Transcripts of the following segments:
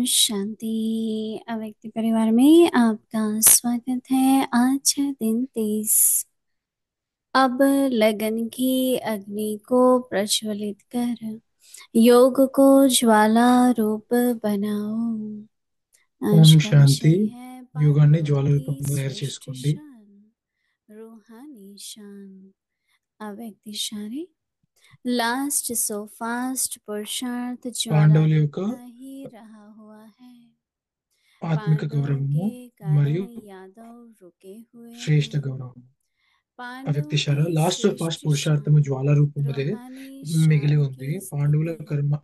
शांति। अव्यक्त परिवार में आपका स्वागत है। आज है दिन 30। अब लगन की अग्नि को प्रज्वलित कर योग को ज्वाला रूप बनाओ। ఓం आज का శాంతి विषय है యోగాన్ని पांडवों జ్వాల की రూపంలో తయారు श्रेष्ठ చేసుకోండి. शान रूहानी शान। अव्यक्त इशारे लास्ट सो फास्ट पुरुषार्थ ज्वाला పాండవుల యొక్క रहता ही रहा हुआ है। ఆత్మిక पांडवों గౌరవము के మరియు कारण यादव रुके हुए శ్రేష్ఠ हैं। గౌరవం. पांडवों అవ్యక్తిశార की లాస్ట్ ఫాస్ట్ श्रेष्ठ పురుషార్థము शान జ్వాల రూపముదే रूहानी మిగిలి शान ఉంది. की పాండవుల स्थिति కర్మ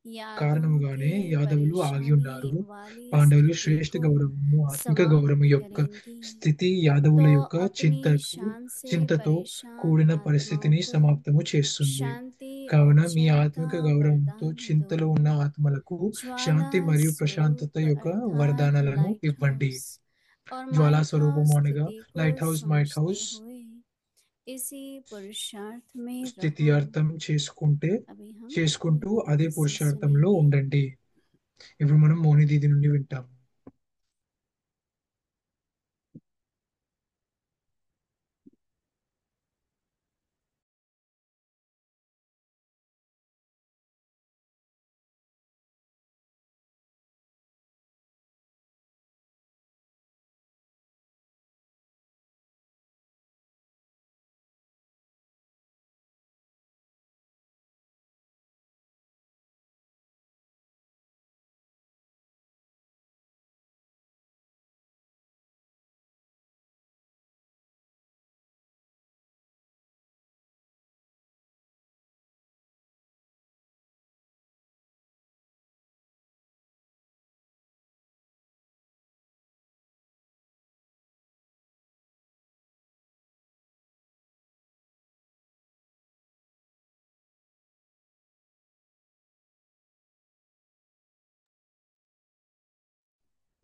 यादवों కారణముగానే के యాదవులు ఆగి परेशानी ఉన్నారు. वाली పాండవులు स्थिति శ్రేష్ఠ को గౌరవము ఆత్మిక గౌరవము समाप्त యొక్క करेंगी। స్థితి యాదవుల तो యొక్క अपनी शान से చింతతో परेशान కూడిన आत्माओं పరిస్థితిని को సమాప్తము చేస్తుంది. शांति और కావున మీ जय का ఆత్మిక గౌరవంతో वरदान दो। చింతలో ఉన్న ఆత్మలకు ज्वाला శాంతి మరియు ప్రశాంతత स्वरूप యొక్క अर्थात వరదానాలను लाइट ఇవ్వండి. हाउस और జ్వాలా माइट స్వరూపము हाउस అనగా स्थिति को లైట్ హౌస్, మైట్ समझते హౌస్ हुए इसी पुरुषार्थ में స్థితి रहो। అర్థం अभी हम చేసుకుంటూ मौनी అదే दीदी से పురుషార్థంలో सुनेंगे। ఉండండి. ఇప్పుడు మనం మౌని దీది నుండి వింటాం.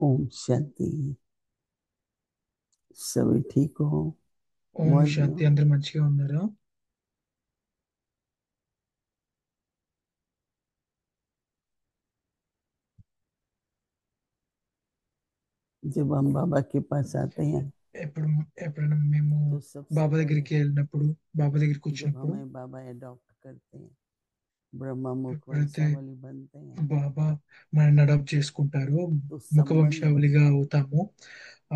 ओम शांति। सभी ठीक हो? ఓం मौज में శాంతి. हो? అందరు మంచిగా ఉన్నారా? जब हम बाबा के पास आते हैं ఎప్పుడు ఎప్పుడైనా మేము तो सबसे బాబా पहले దగ్గరికి వెళ్ళినప్పుడు, బాబా దగ్గరికి जब వచ్చినప్పుడు, हमें बाबा अडॉप्ट करते हैं, ब्रह्मा मुख ఎప్పుడైతే वंशावली बनते हैं, బాబా మనల్ని అడాప్ట్ చేసుకుంటారో, तो ముఖవంశావళిగా అవుతాము.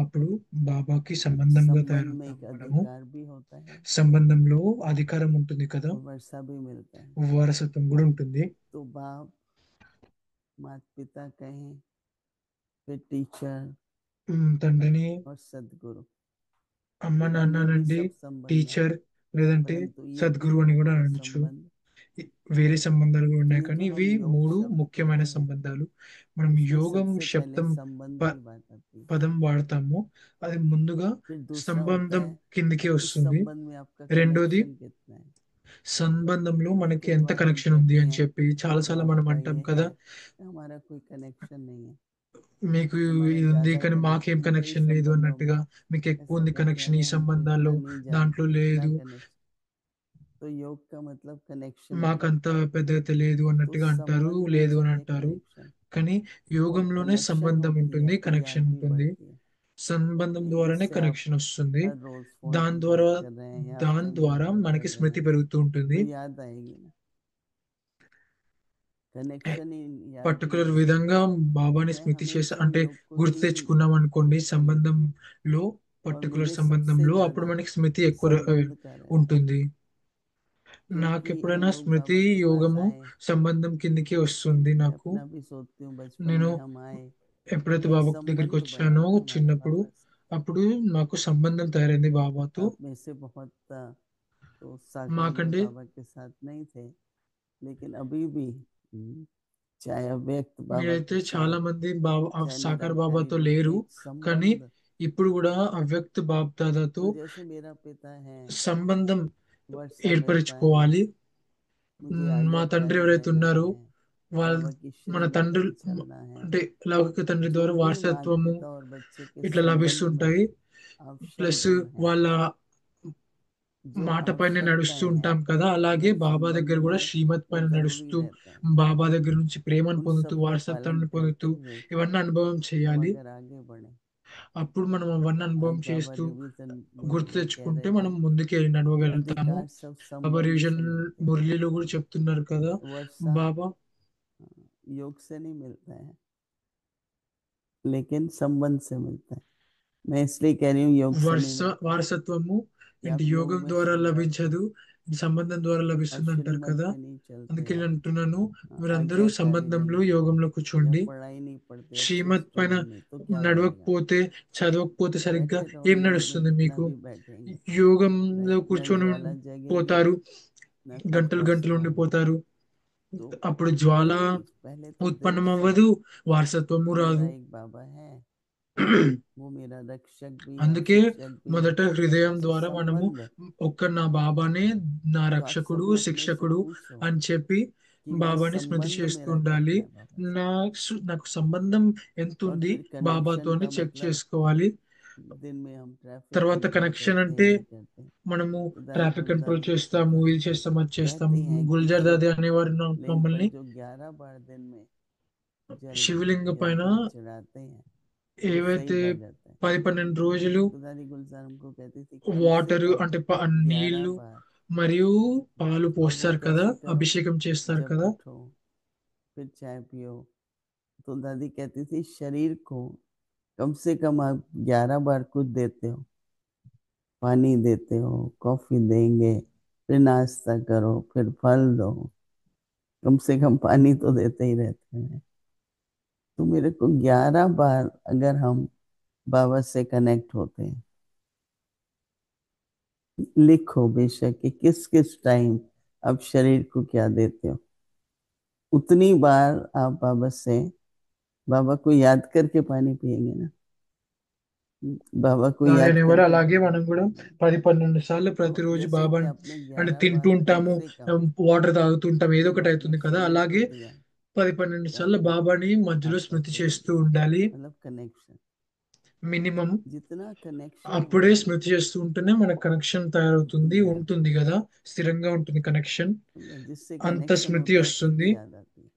అప్పుడు బాబాకి సంబంధంగా संबंध में తయారవుతాము एक మనము. अधिकार भी होता है సంబంధంలో అధికారం ఉంటుంది కదా, और वर्षा भी मिलता है। వారసత్వం కూడా ఉంటుంది. तो बाप, माता पिता कहें, फिर टीचर తండ్రిని, और सदगुरु, అమ్మ फिर నాన్న अन्य भी నుండి सब संबंध है, టీచర్ లేదంటే परंतु ये సద్గురు तीन అని కూడా मुख्य అనొచ్చు. संबंध, వేరే సంబంధాలు కూడా ఉన్నాయి, ये కానీ जो ఇవి हम योग 3 शब्द ముఖ్యమైన कहते हैं, సంబంధాలు. మనం उसमें యోగం सबसे पहले శబ్దం संबंध ప की बात आती है। పదం వాడతాము. అది ముందుగా फिर दूसरा होता సంబంధం है కిందికి उस వస్తుంది. संबंध में आपका రెండోది, कनेक्शन कितना है। సంబంధంలో फिर మనకి कई ఎంత बार हम కనెక్షన్ ఉంది कहते అని हैं చెప్పి तो చాలాసార్లు మనం आपका అంటాం ये है, కదా, हमारा कोई कनेक्शन नहीं है, మీకు हमारा ఇది ఉంది ज्यादा కానీ మాకేం कनेक्शन कई కనెక్షన్ లేదు संबंधों में। అన్నట్టుగా, మీకు ఎక్కువ ऐसा ఉంది कहते हैं, కనెక్షన్ अरे ఈ हम तो సంబంధాల్లో, इतना नहीं దాంట్లో जानते, इतना లేదు, कनेक्शन। तो योग का मतलब कनेक्शन होता है। మాకంత పెద్దగా తెలియదు तो అన్నట్టుగా అంటారు, संबंध में లేదు అని चाहिए అంటారు. कनेक्शन, కానీ और యోగంలోనే कनेक्शन సంబంధం होती है ఉంటుంది, तो కనెక్షన్ याद भी ఉంటుంది. बढ़ती है। సంబంధం कि ద్వారానే जिससे आप కనెక్షన్ వస్తుంది. हर रोज फोन దాని पे बात ద్వారా कर रहे हैं या దాని अपने गुरु ద్వారా से कर మనకి रहे స్మృతి हैं పెరుగుతూ तो ఉంటుంది. याद आएगी ना। कनेक्शन ही याद नहीं పర్టికులర్ है। విధంగా బాబాని मैं స్మృతి చేసి हमेशा అంటే योग को గుర్తు 3 తెచ్చుకున్నాం అనుకోండి, से लेती हूँ సంబంధంలో, और పర్టికులర్ मुझे सबसे సంబంధంలో, అప్పుడు ज्यादा మనకి స్మృతి ఎక్కువ संबंध का रहता है। ఉంటుంది. क्योंकि हम నాకెప్పుడైనా लोग స్మృతి बाबा के पास యోగము आए, సంబంధం కిందకి వస్తుంది मैं నాకు. अपना भी सोचती हूँ बचपन నేను में हम आए ఎప్పుడైతే तो एक బాబా దగ్గరికి संबंध बना వచ్చానో था हमारा చిన్నప్పుడు, बाबा से। అప్పుడు నాకు సంబంధం తయారైంది బాబాతో. आप में से बहुत तो साकार में మాకంటే बाबा के साथ नहीं थे, लेकिन अभी भी चाहे अव्यक्त बाबा మీరైతే के చాలా साथ, మంది బాబా चाहे సాకార్ निरंकारी బాబాతో बाबा, లేరు, एक కానీ संबंध। ఇప్పుడు కూడా అవ్యక్త బాబ్ దాదాతో तो जैसे मेरा पिता है, సంబంధం वर्षा रहता है, ఏర్పరచుకోవాలి. मुझे మా आज्ञा తండ్రి पालन ఎవరైతే करना ఉన్నారో है, వాళ్ళ, बाबा की మన श्रीमत తండ్రి, पे चलना है। అంటే లౌకిక తండ్రి जो ద్వారా भी माता వారసత్వము पिता और बच्चे के ఇట్లా संबंध में లభిస్తుంటాయి. आप ప్లస్ संपूर्ण हैं, వాళ్ళ जो మాట పైన నడుస్తూ आवश्यकताएं हैं ఉంటాం కదా, అలాగే उन బాబా संबंध దగ్గర కూడా में శ్రీమత్ वो పైన जरूरी నడుస్తూ रहता है। బాబా దగ్గర నుంచి ప్రేమను उन పొందుతూ सब का पालन వారసత్వాన్ని करते పొందుతూ हुए ఇవన్నీ అనుభవం हम చేయాలి. अगर आगे बढ़े। అప్పుడు మనం అవన్నీ आज అనుభవం बाबा చేస్తూ रिवीजन గుర్తు मुरली कह తెచ్చుకుంటే रहे थे మనం ముందుకే నడవగలుగుతాము. अधिकार सब బాబా संबंध రివిజన్ से मिलते हैं। మురళిలో కూడా చెప్తున్నారు కదా, वर्षा బాబా योग से नहीं मिलता है लेकिन संबंध से मिलता है। मैं इसलिए कह रही हूँ योग से नहीं मिलता है వారసత్వము कि ఏంటి आप योग యోగం में ద్వారా श्रीमत లభించదు, ఇది సంబంధం ద్వారా और లభిస్తుంది అంటారు श्रीमत కదా. पे नहीं चलते అందుకే నేను आप। అంటున్నాను, మీరందరూ आज्ञाकारी సంబంధంలో नहीं, యోగంలో या కూర్చోండి. पढ़ाई नहीं पढ़ते अच्छे శ్రీమత్ పైన स्टूडेंट नहीं तो क्या बढ़ेगा। నడవకపోతే, చదవకపోతే సరిగ్గా बैठे रहो ఏం योग में నడుస్తుంది जितना మీకు? भी बैठेंगे, యోగంలో न కూర్చొని ज्वाला जगेगी పోతారు, न గంటలు तपस्या గంటలు होगी। ఉండిపోతారు, तो అప్పుడు జ్వాల पहले ही पहले तो दिल ఉత్పన్నం से అవ్వదు, వారసత్వము मेरा రాదు. एक बाबा है, वो मेरा रक्षक भी है అందుకే शिक्षक भी है। మొదట హృదయం ऐसा ద్వారా మనము संबंध। నా బాబానే నా तो आप రక్షకుడు, सभी अपने से శిక్షకుడు पूछो అని చెప్పి कि मैं బాబాని స్మృతి संबंध చేస్తూ मेरा ఉండాలి. कितना है बाबा से। నాకు సంబంధం ఎంత और ఉంది फिर कनेक्शन బాబాతోని का చెక్ मतलब చేసుకోవాలి. दिन में हम ट्रैफिक తర్వాత कंट्रोल కనెక్షన్ करते हैं, అంటే ये करते हैं। మనము तो दादी ట్రాఫిక్ కంట్రోల్ गुलजार చేస్తాము, ఇది చేస్తాం, అది చేస్తాం. कहते हैं कि గుల్జర్ దాది అనేవారు शिवलिंग पर మమ్మల్ని जो 11 बार दिन में जल శివలింగ या పైన जल चढ़ाते हैं वो सही ఏవైతే रह जाता है। 10-12 రోజులు तो दादी गुलजार हमको कहती थी कम से వాటర్ कम అంటే 11 నీళ్లు बार। మరియు పాలు और वो పోస్తారు కదా, कैसे करो, అభిషేకం చేస్తారు जब కదా. उठो फिर चाय पियो। तो दादी कहती थी शरीर को कम से कम आप 11 बार कुछ देते हो, पानी देते हो, कॉफी देंगे, फिर नाश्ता करो, फिर फल दो, कम से कम पानी तो देते ही रहते हैं। तो मेरे को 11 बार अगर हम बाबा से कनेक्ट होते हैं, लिखो बेशक कि किस किस टाइम आप शरीर को क्या देते हो, उतनी बार आप बाबा को याद करके पानी पिएंगे ना, बाबा को దాని याद అనేవారు. करके అలాగే पानी మనం కూడా पिएंगे। 10-12 సార్లు तो ప్రతిరోజు जैसे బాబా कि आपने అంటే 11 తింటూ बार कम ఉంటాము, से कम వాటర్ తాగుతుంటాం, ఏదో ఒకటి अपने అవుతుంది కదా. शरीर को అలాగే दिया, 10-12 क्या సార్లు हुआ బాబాని మధ్యలో आपका స్మృతి शरीर చేస్తూ दिया, ఉండాలి. मतलब कनेक्शन। మినిమం जितना कनेक्शन అప్పుడే होगा, స్మృతి చేస్తూ ఉంటేనే మన కనెక్షన్ తయారవుతుంది, उतनी याद ఉంటుంది आती కదా, స్థిరంగా ఉంటుంది కనెక్షన్. है। जिससे అంత कनेक्शन స్మృతి होता है వస్తుంది. तभी याद आती है।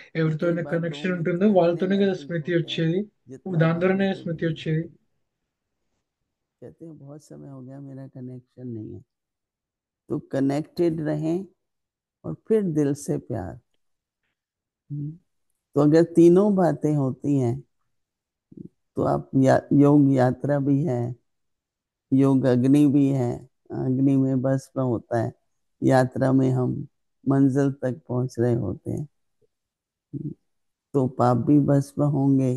तो ఎవరితో कई बार 2 కనెక్షన్ मित्र ఉంటుందో इतने వాళ్ళతోనే కదా नजदीक స్మృతి होते हैं వచ్చేది, जितना దాని बातें ద్వారానే पे भी స్మృతి नहीं వచ్చేది. होती। कहते हैं बहुत समय हो गया मेरा कनेक्शन नहीं है। तो कनेक्टेड रहें और फिर दिल से प्यार। तो अगर तीनों बातें होती हैं तो आप योग यात्रा भी है, योग अग्नि भी है। अग्नि में भस्म होता है, यात्रा में हम मंजिल तक पहुंच रहे होते हैं। तो पाप भी भस्म होंगे,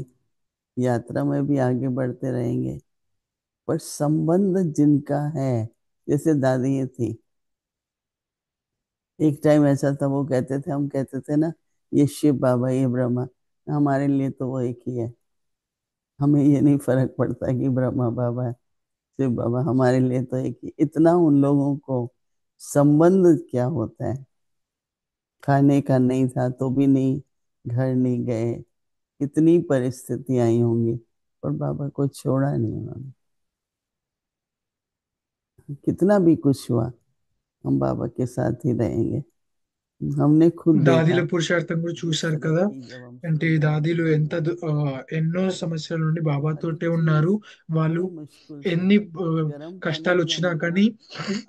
यात्रा में भी आगे बढ़ते रहेंगे। पर संबंध जिनका है, जैसे दादी थी, एक टाइम ऐसा था वो कहते थे, हम कहते थे ना ये शिव बाबा ये ब्रह्मा, हमारे लिए तो वो एक ही है, हमें ये नहीं फर्क पड़ता कि ब्रह्मा बाबा है शिव बाबा, हमारे लिए तो एक ही। इतना उन लोगों को संबंध क्या होता है, खाने का नहीं था तो भी नहीं, घर नहीं गए, कितनी परिस्थितियां आई होंगी पर बाबा को छोड़ा नहीं उन्होंने। कितना भी कुछ हुआ हम बाबा के साथ ही रहेंगे। हमने खुद దాదిల देखा పురుషార్థం కూడా जिस చూశారు तरह కదా. की जब हम అంటే शुरू ఈ में దాదీలు होते थे ఎంత ना, ఎన్నో సంవత్సరాల నుండి हर एक బాబాతోటే चीज ఉన్నారు. వాళ్ళు बड़े मुश्किल से, ఎన్ని गर्म पानी కష్టాలు भी వచ్చినా हमको కానీ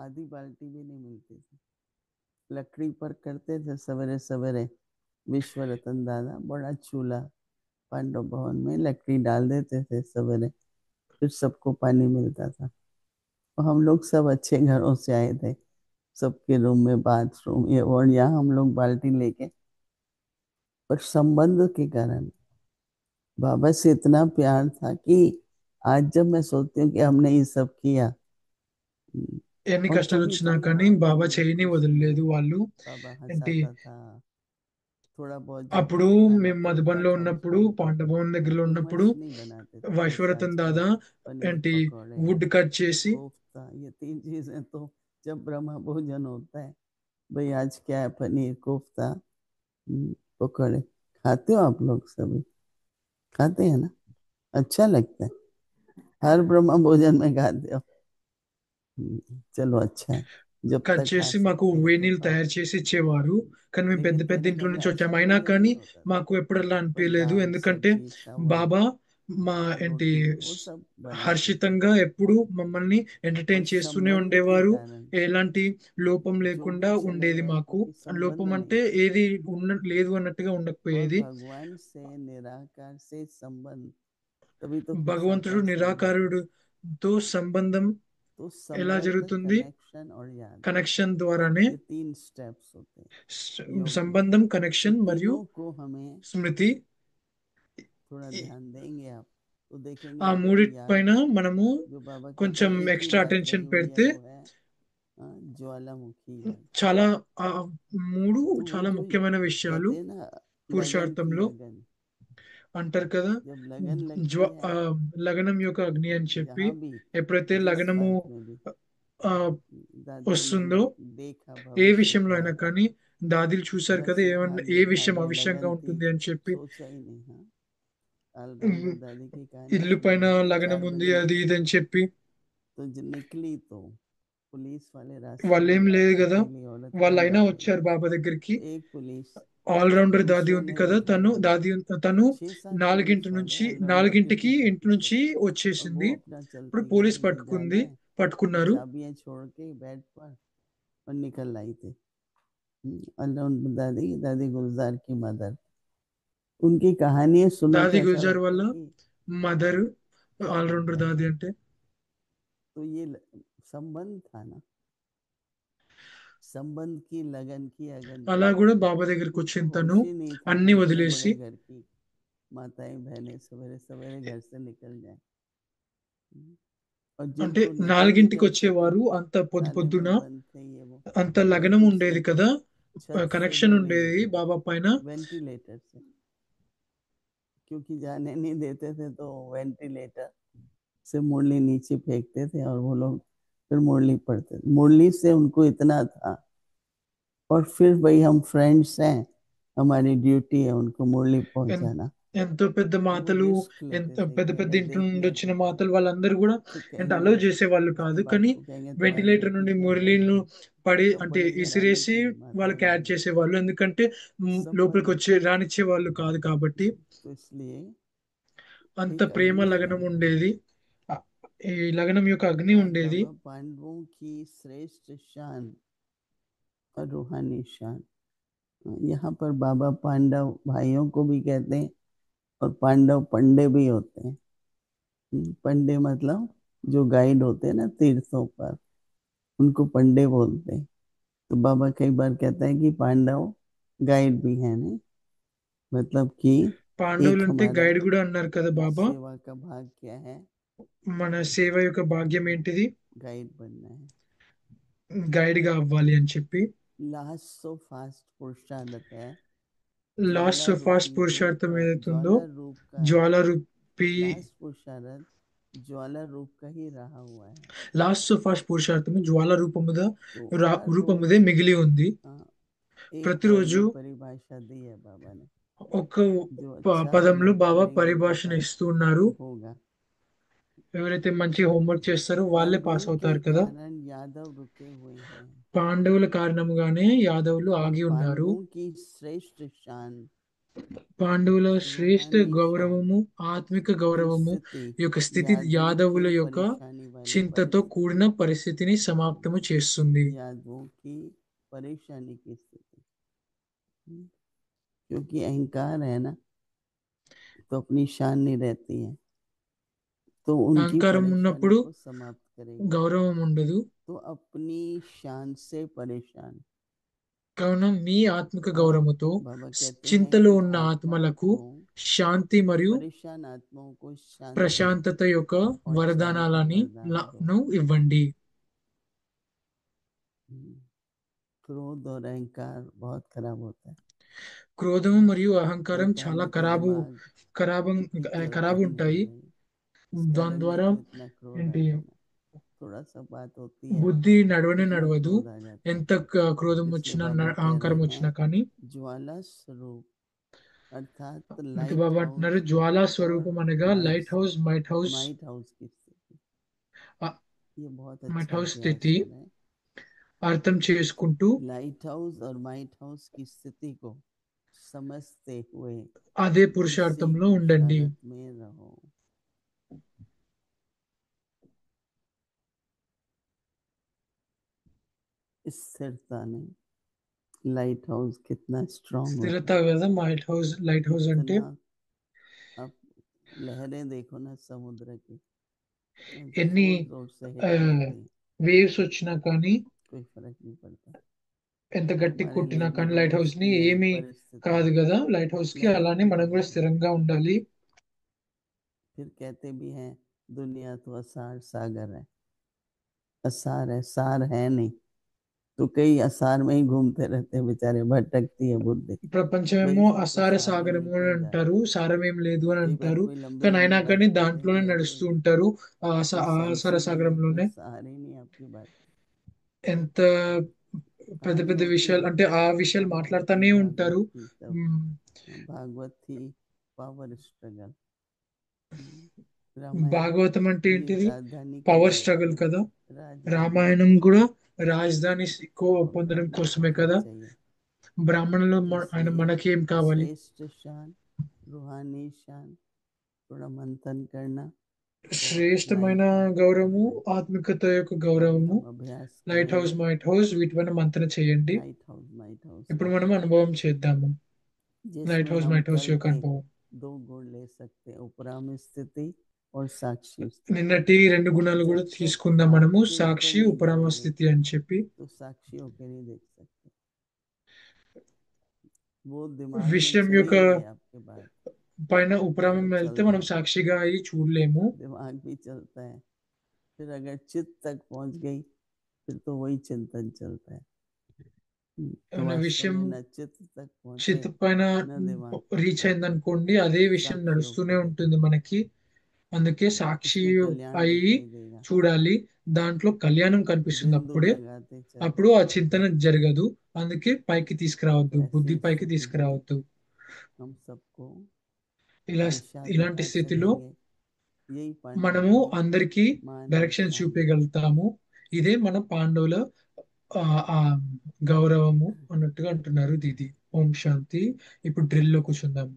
आधी बाल्टी भी नहीं मिलती थी। लकड़ी पर करते थे सवेरे सवेरे, विश्व रतन दादा बड़ा चूल्हा पांडव भवन में लकड़ी डाल देते थे सवेरे, फिर सबको पानी मिलता था। और हम लोग सब अच्छे घरों से आए थे, सबके रूम में बाथरूम ये और यहाँ हम लोग बाल्टी लेके, पर संबंध के कारण बाबा से इतना प्यार था कि आज जब मैं सोचती हूँ कि हमने ये सब किया, ఎన్ని और కష్టాలు कभी వచ్చినా कभी కానీ बहुत బాబా हमने చేయని खुशी में వదలలేదు వాళ్ళు. बाबा ఏంటి हंसाता था, थोड़ा बहुत जब అప్పుడు खाना మేము टूटता మధుబన్లో था ఉన్నప్పుడు, उसके ऊपर పాండభవన్ దగ్గరలో तो ఉన్నప్పుడు मछली बनाते थे, जैसे వైశ్వరతన్ आजकल దాదా पनीर ఏంటి पकौड़े, వుడ్ కట్ చేసి कोफ्ता, ये 3 चीजें तो जब ब्रह्मा भोजन होता है, भाई आज क्या है, पनीर कोफ्ता, पकौड़े, खाते हो आप लोग सभी? खाते हैं ना? अच्छा लगता है, हर ब्रह्मा भोजन में खाते हो? चलो अच्छा है, जब కట్ तक आ చేసి మాకు सकते వేడి तो నీళ్ళు आ తయారు जाओ। చేసి ఇచ్చేవారు. కానీ మేము పెద్ద लेकिन పెద్ద कभी ఇంట్లో कभी నుంచి ऐसा వచ్చాము, भी అయినా नहीं కానీ होता था। మాకు ఎప్పుడు అలా पर అనిపించలేదు. दाल ఎందుకంటే सब्जी चावल బాబా మా ఏంటి रोटी वो सब बनाते थे। హర్షితంగా ఎప్పుడు మమ్మల్ని और ఎంటర్టైన్ చేస్తూనే संबंध के ఉండేవారు. कारण ఎలాంటి లోపం जो भी లేకుండా ఉండేది चलेगा, మాకు. क्योंकि లోపం संबंध नहीं అంటే था। ఏది లేదు అన్నట్టుగా और ఉండకపోయేది. भगवान से निराकार से संबंध, तभी तो फिर భగవంతుడు साकार संबंध है। నిరాకారుడితో సంబంధం तो ఎలా संबंध, జరుగుతుంది? कनेक्शन और याद, కనెక్షన్ ద్వారానే. ये तीन स्टेप्स होते हैं योग में। సంబంధం, तो కనెక్షన్ మరియు तीनों को हमें స్మృతి. थोड़ा ఈ- ध्यान देंगे आप, तो ఆ देखेंगे कि మూడిటి याद, పైన మనము जो बाबा कहते కొంచెం हैं एक ही ఎక్స్ట్రా बात అటెన్షన్ कही हुई है, పెడితే वो है ज्वालामुखी याद। చాలా ఆ మూడు तो वो చాలా जो ముఖ్యమైన విషయాలు कहते हैं ना, लगन की పురుషార్థంలో लगन, అంటారు కదా. जब लगन జ్వ लगती है, ఆ, లగనం యొక్క అగ్ని అని చెప్పి, जहाँ भी, ఎప్పుడైతే जिस లగనము बात में भी, ఆ, दादी ने వస్తుందో, देखा ఏ भविष्य విషయంలో क्या అయినా होगा। కానీ దాదులు చూశారు घर కదా से ఏమన్నా ఏ भागे విషయం भागे అవిషయంగా लगन थी, ఉంటుంది అని చెప్పి. सोचा ही नहीं। हाँ, ఉమ్, ऑलराउंडर दादी की कहानी ఇల్లు सुनी పైన होगी, లగనం 4 ఉంది बजे అది निकली। ఇది అని చెప్పి. तो जो निकली तो पुलिस वाले रास्ते में వాళ్ళేం जा లేదు रहे, కదా, अकेली औरत कहाँ వాళ్ళైనా जाती है। వచ్చారు బాబా దగ్గరికి. तो एक पुलिस, ఆల్రౌండర్ దాది दूसरों ఉంది ने కదా, देखा नहीं, తను 6-7 पुलिस నాలుగింటి वाले నుంచి ऑलराउंडर के నాలుగింటికి पीछे ఇంటి पीछे, నుంచి और वो వచ్చేసింది. अपना ఇప్పుడు चलती పోలీస్ गाड़ी में जाना పట్టుకుంది, है, तो పట్టుకున్నారు. चाबियां छोड़ के बेड पर और निकल आई थी। ऑलराउंडर दादी, दादी गुलजार की मदर, उनकी कहानियां सुनो तो దాది ऐसा గుల్జార్ लगता వల్ల है कि మదర్, क्या हो ఆల్రౌండర్ गया దాది है। అంటే. तो ये संबंध था ना, संबंध की लगन की अगन అలా थी। కూడా బాబా దగ్గరికి उनको వచ్చిన తను होश ही नहीं था అన్ని कि इतने వదిలేసి, बड़े घर की माताएं बहनें सवेरे सवेरे घर से निकल जाएं। और అంటే जिनको निकल भी నాలుగింటికి जाते थे, వచ్చేవారు. అంత పొద్దు ताले పొద్దున में बंद थे ये वो, అంత तो లగనం ऊपर ఉండేది से కదా, छत से కనెక్షన్ मुरली ఉండేది लेके బాబా आते, పైన. वेंटिलेटर से, क्योंकि जाने नहीं देते थे, तो वेंटिलेटर से मुरली नीचे फेंकते थे और वो लोग फिर मुरली पढ़ते थे। मुरली से उनको इतना था, और फिर भाई हम फ्रेंड्स हैं, हमारी ड्यूटी है उनको मुरली ఎన్- पहुंचाना। ఎంతో పెద్ద तो वो మాతలు, रिस्क लेते थे పెద్ద कि పెద్ద अगर ఇంటి देख నుండి लिया వచ్చిన तो మాతలు వాళ్ళందరూ కూడా फिर అంటే कहेंगे, అలౌ చేసేవాళ్ళు उसके కాదు. बाद కానీ को कहेंगे तुम्हारी వెంటిలేటర్ बेटी నుండి क्या మురళీలను करती, పడి सब అంటే बड़ी घराने ఇసిరేసి की माताएं వాళ్ళకి యాడ్ बहनें, చేసేవాళ్ళు. ఎందుకంటే లోపలికి संबंध వచ్చి రానిచ్చే వాళ్ళు కాదు కాబట్టి. तो इसलिए అంత एक ప్రేమ अग्नि లగనం है, ఉండేది. ఆ, ఈ లగనం యొక్క అగ్ని आज ఉండేది. बाबा पांडवों की श्रेष्ठ शान और रूहानी शान। यहाँ पर बाबा पांडव भाइयों को भी कहते हैं, और पांडव पंडे भी होते हैं। पंडे मतलब जो गाइड होते हैं ना तीर्थों पर, उनको पंडे बोलते हैं। तो बाबा कई बार कहते हैं कि पांडव गाइड भी हैं, नहीं मतलब कि పాండవులు एक అంటే हमारा గైడ్ కూడా అన్నారు కదా బాబా. सेवा का भाग क्या है, మన సేవ యొక్క భాగ్యం ఏంటిది? गाइड बनना है। గైడ్ గా అవ్వాలి అని చెప్పి. लास्ट सो फास्ट पुरुषार्थ है, లాస్ట్ ज्वाला ఫాస్ట్ रूपी रूप पुरुषार्थం का, ఏదైతే ఉందో, ज्वाला रूप का జ్వాల రూపి, लास्ट पुरुषार्थ ज्वाला रूप का ही रहा हुआ है। లాస్ట్ ఫాస్ట్ పురుషార్థము జ్వాల రూపముగా तो हर రూపముదే रोज మిగిలి ఉంది. एक पद ప్రతిరోజు में परिभाषा दी है बाबा ने, ఒక जो अच्छा పదంలో होमवर्क బాబా करेंगे उनको పరిభాషణ पास ఇస్తూ ఉన్నారు. होगा। ఎవరైతే మంచి హోంవర్క్ చేస్తారో వాళ్ళే పాస్ पांडवों के అవుతారు కదా. कारण यादव रुके हुए हैं, పాండవుల కారణంగానే యాదవులు और ఆగి ఉన్నారు. पांडवों की श्रेष्ठ शान పాండవుల శ్రేష్ఠ रूहानी शान గౌరవము, ఆత్మిక की గౌరవము स्थिति యొక్క స్థితి यादवों యాదవుల के యొక్క परेशानी वाली చింతతో కూడిన परिस्थिति, పరిస్థితిని సమాప్తము చేస్తుంది. यादवों की परेशानी की स्थिति। क्योंकि अहंकार है ना, तो अपनी शान नहीं रहती है, तो उनकी అహంకారం परेशानी ఉన్నప్పుడు को समाप्त करेगी। గౌరవం ఉండదు. तो अपनी शान से परेशान, కావున మీ ఆత్మిక और గౌరవముతో बाबा कहते हैं చింతలో कि ఉన్న आत्माओं ఆత్మలకు को, శాంతి మరియు परेशान आत्माओं को शांति ప్రశాంతత యొక్క और चाह का వరదానాలని वरदान दो। ఇవ్వండి. क्रोध और अहंकार बहुत खराब होता है। క్రోధము మరియు అహంకారం చాలా अहंकारी तो दिमाग ఖరాబం की चलता ఖరాబు ही नहीं ఉంటాయి. है भाई, इस దాని कारण नहीं ద్వారా तो इतना क्रोध ఏంటి आता है ना, थोड़ा सा बात होती है బుద్ధి నడవనే इतना నడవదు. क्रोध आ जाता है। ఎంత క్రోధం इसलिए వచ్చినా बाबा कह అహంకారం रहे हैं వచ్చినా కానీ. ज्वाला स्वरूप, अर्थात అందుకే लाइट బాబా हाउस అంటున్నారు జ్వాలా और స్వరూపం అనగా might light house, might house, might house की स्थिति। ये बहुत లైట్ अच्छा హౌస్ अभ्यास స్థితి करें। అర్థం చేసుకుంటూ लाइट हाउस और माइट हाउस की स्थिति को समझते हुए అదే इसी పురుషార్థంలో ఉండండి. पुरुषार्थ में रहो। इस स्थिरता ने लाइट हाउस कितना स्ट्रांग స్థిరత होता है। కదా లైట్ హౌస్ అంటే. कितना आप लहरें देखो ना समुद्र की, ఎన్ని जोर जोर से हिलती रहती हैं, వేవ్స్ వచ్చినా కానీ, कोई फर्क नहीं पड़ता। ఎంత గట్టి हमारे కొట్టినా लिए भी కానీ లైట్ హౌస్ रोज ని नई ఏమీ परिस्थिति కాదు కదా లైట్ హౌస్ కి. लाके అలానే మనం खड़ी కూడా है। స్థిరంగా ఉండాలి. फिर कहते भी हैं दुनिया तो असार सागर है, असार है सार है नहीं, तो कई असार में ही घूमते रहते हैं बेचारे, भटकती है बुद्धि। भाई ప్రపంచమేమో इसको అసార सागर में సాగరము అని क्या जाए। అంటారు, సారమేం లేదు అని कई बार అంటారు. कोई लंबी కానీ అయినా लंबी కానీ बातें कहते हैं దాంట్లోనే कि अरे నడుస్తూ ఉంటారు, कोई ఆ सेंस అసార ही नहीं है, कोई సాగరంలోనే. सहार ही नहीं है आपकी बात। ఎంత పెద్ద कहानी పెద్ద होती विषयाలు है అంటే ఆ విషయాలు रामायण की, మాట్లాడుతూనే भागवत ఉంటారు. की सब। ఉమ్, भागवत थी पावर स्ट्रगल, रामायण భాగవతం అంటే ये ఏంటిది? राजधानी के పవర్ लिए స్ట్రగుల్ కదా. राजधानी రామాయణం కూడా రాజధాని और పొందడం ब्राह्मण को కోసమే क्या కదా. चाहिए। బ్రాహ్మణులు तो ఆయన इसलिए మనకి ఏం కావాలి? श्रेष्ठ शान, रूहानी शान, थोड़ा मंथन करना और శ్రేష్టమైన लाइट हाउस గౌరవము, लाइट ఆత్మికత యొక్క अभी గౌరవము. हम अभ्यास లైట్ హౌస్ करेंगे। మైట్ హౌస్ వీటిపైన మంతన చేయండి. लाइट हाउस ఇప్పుడు का, మనం అనుభవం చేద్దాము. లైట్ जिसमें హౌస్ हम మైట్ హౌస్ कल యొక్క के అనుభవం. 2 गुण ले सकते हैं, उपराम स्थिति और साक्षी स्थिति। నిన్నటి 2 గుణాలు కూడా जब तक తీసుకుందాం మనము, आपके ऊपर సాక్షి नहीं ఉపరామ जाएंगे స్థితి అని చెప్పి. तो साक्षी होके नहीं देख सकते। वो दिमाग में విషయం యొక్క चलेंगे आपके बाद, పైన फिर ఉపరామం वो వెళ్తే चलता మనం है, సాక్షిగా అయి చూడలేము. दिमाग भी चलता है। फिर अगर चित्त तक पहुंच गई फिर तो वही चिंतन चलता है। तो ఏమైనా वास्तव విషయం में न चित्त तक पहुंचे చిత్ పైన न दिमाग तक రీచ్ पहुंचे, అయిందనుకోండి, అదే విషయం साक्षी నడుస్తూనే होके ఉంటుంది देखें, మనకి. అందుకే సాక్షి उसमें कल्याण అయి दिखाई देगा। చూడాలి. దాంట్లో కళ్యాణం కనిపిస్తుంది बिंदु అప్పుడే. लगाते चलो। అప్పుడు ఆ చింతన జరగదు. అందుకే పైకి తీసుకురావద్దు, तो బుద్ధి ऐसी పైకి स्थिति में తీసుకురావద్దు. हम सबको ఇలా दिशा ఇలాంటి दिखा స్థితిలో सकेंगे। यही पांडवों మనము की అందరికీ मान और డైరెక్షన్ शान है। చూపించగలుగుతాము. ఇదే మన పాండవుల ఆ ఆ గౌరవము అన్నట్టుగా అంటున్నారు దీది. ఓం శాంతి. ఇప్పుడు డ్రిల్ లో కూర్చుందాం.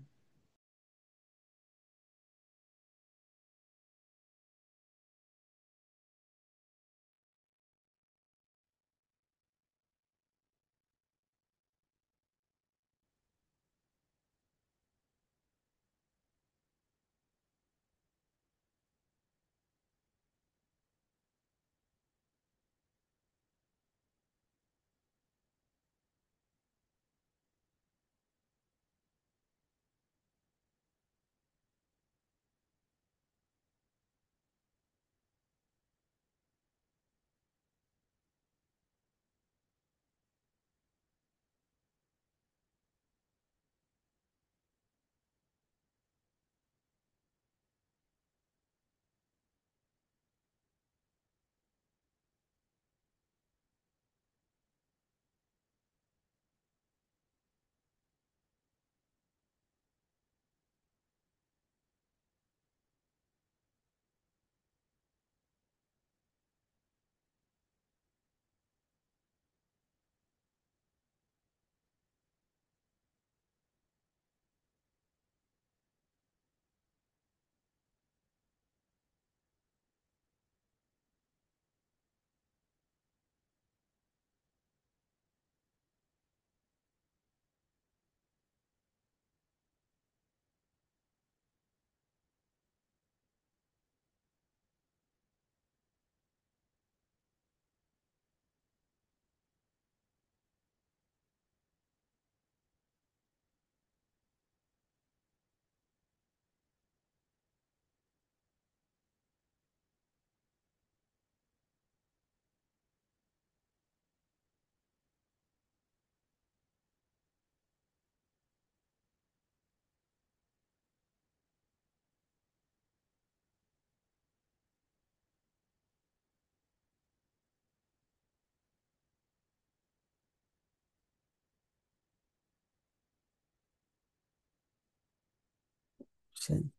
शांति।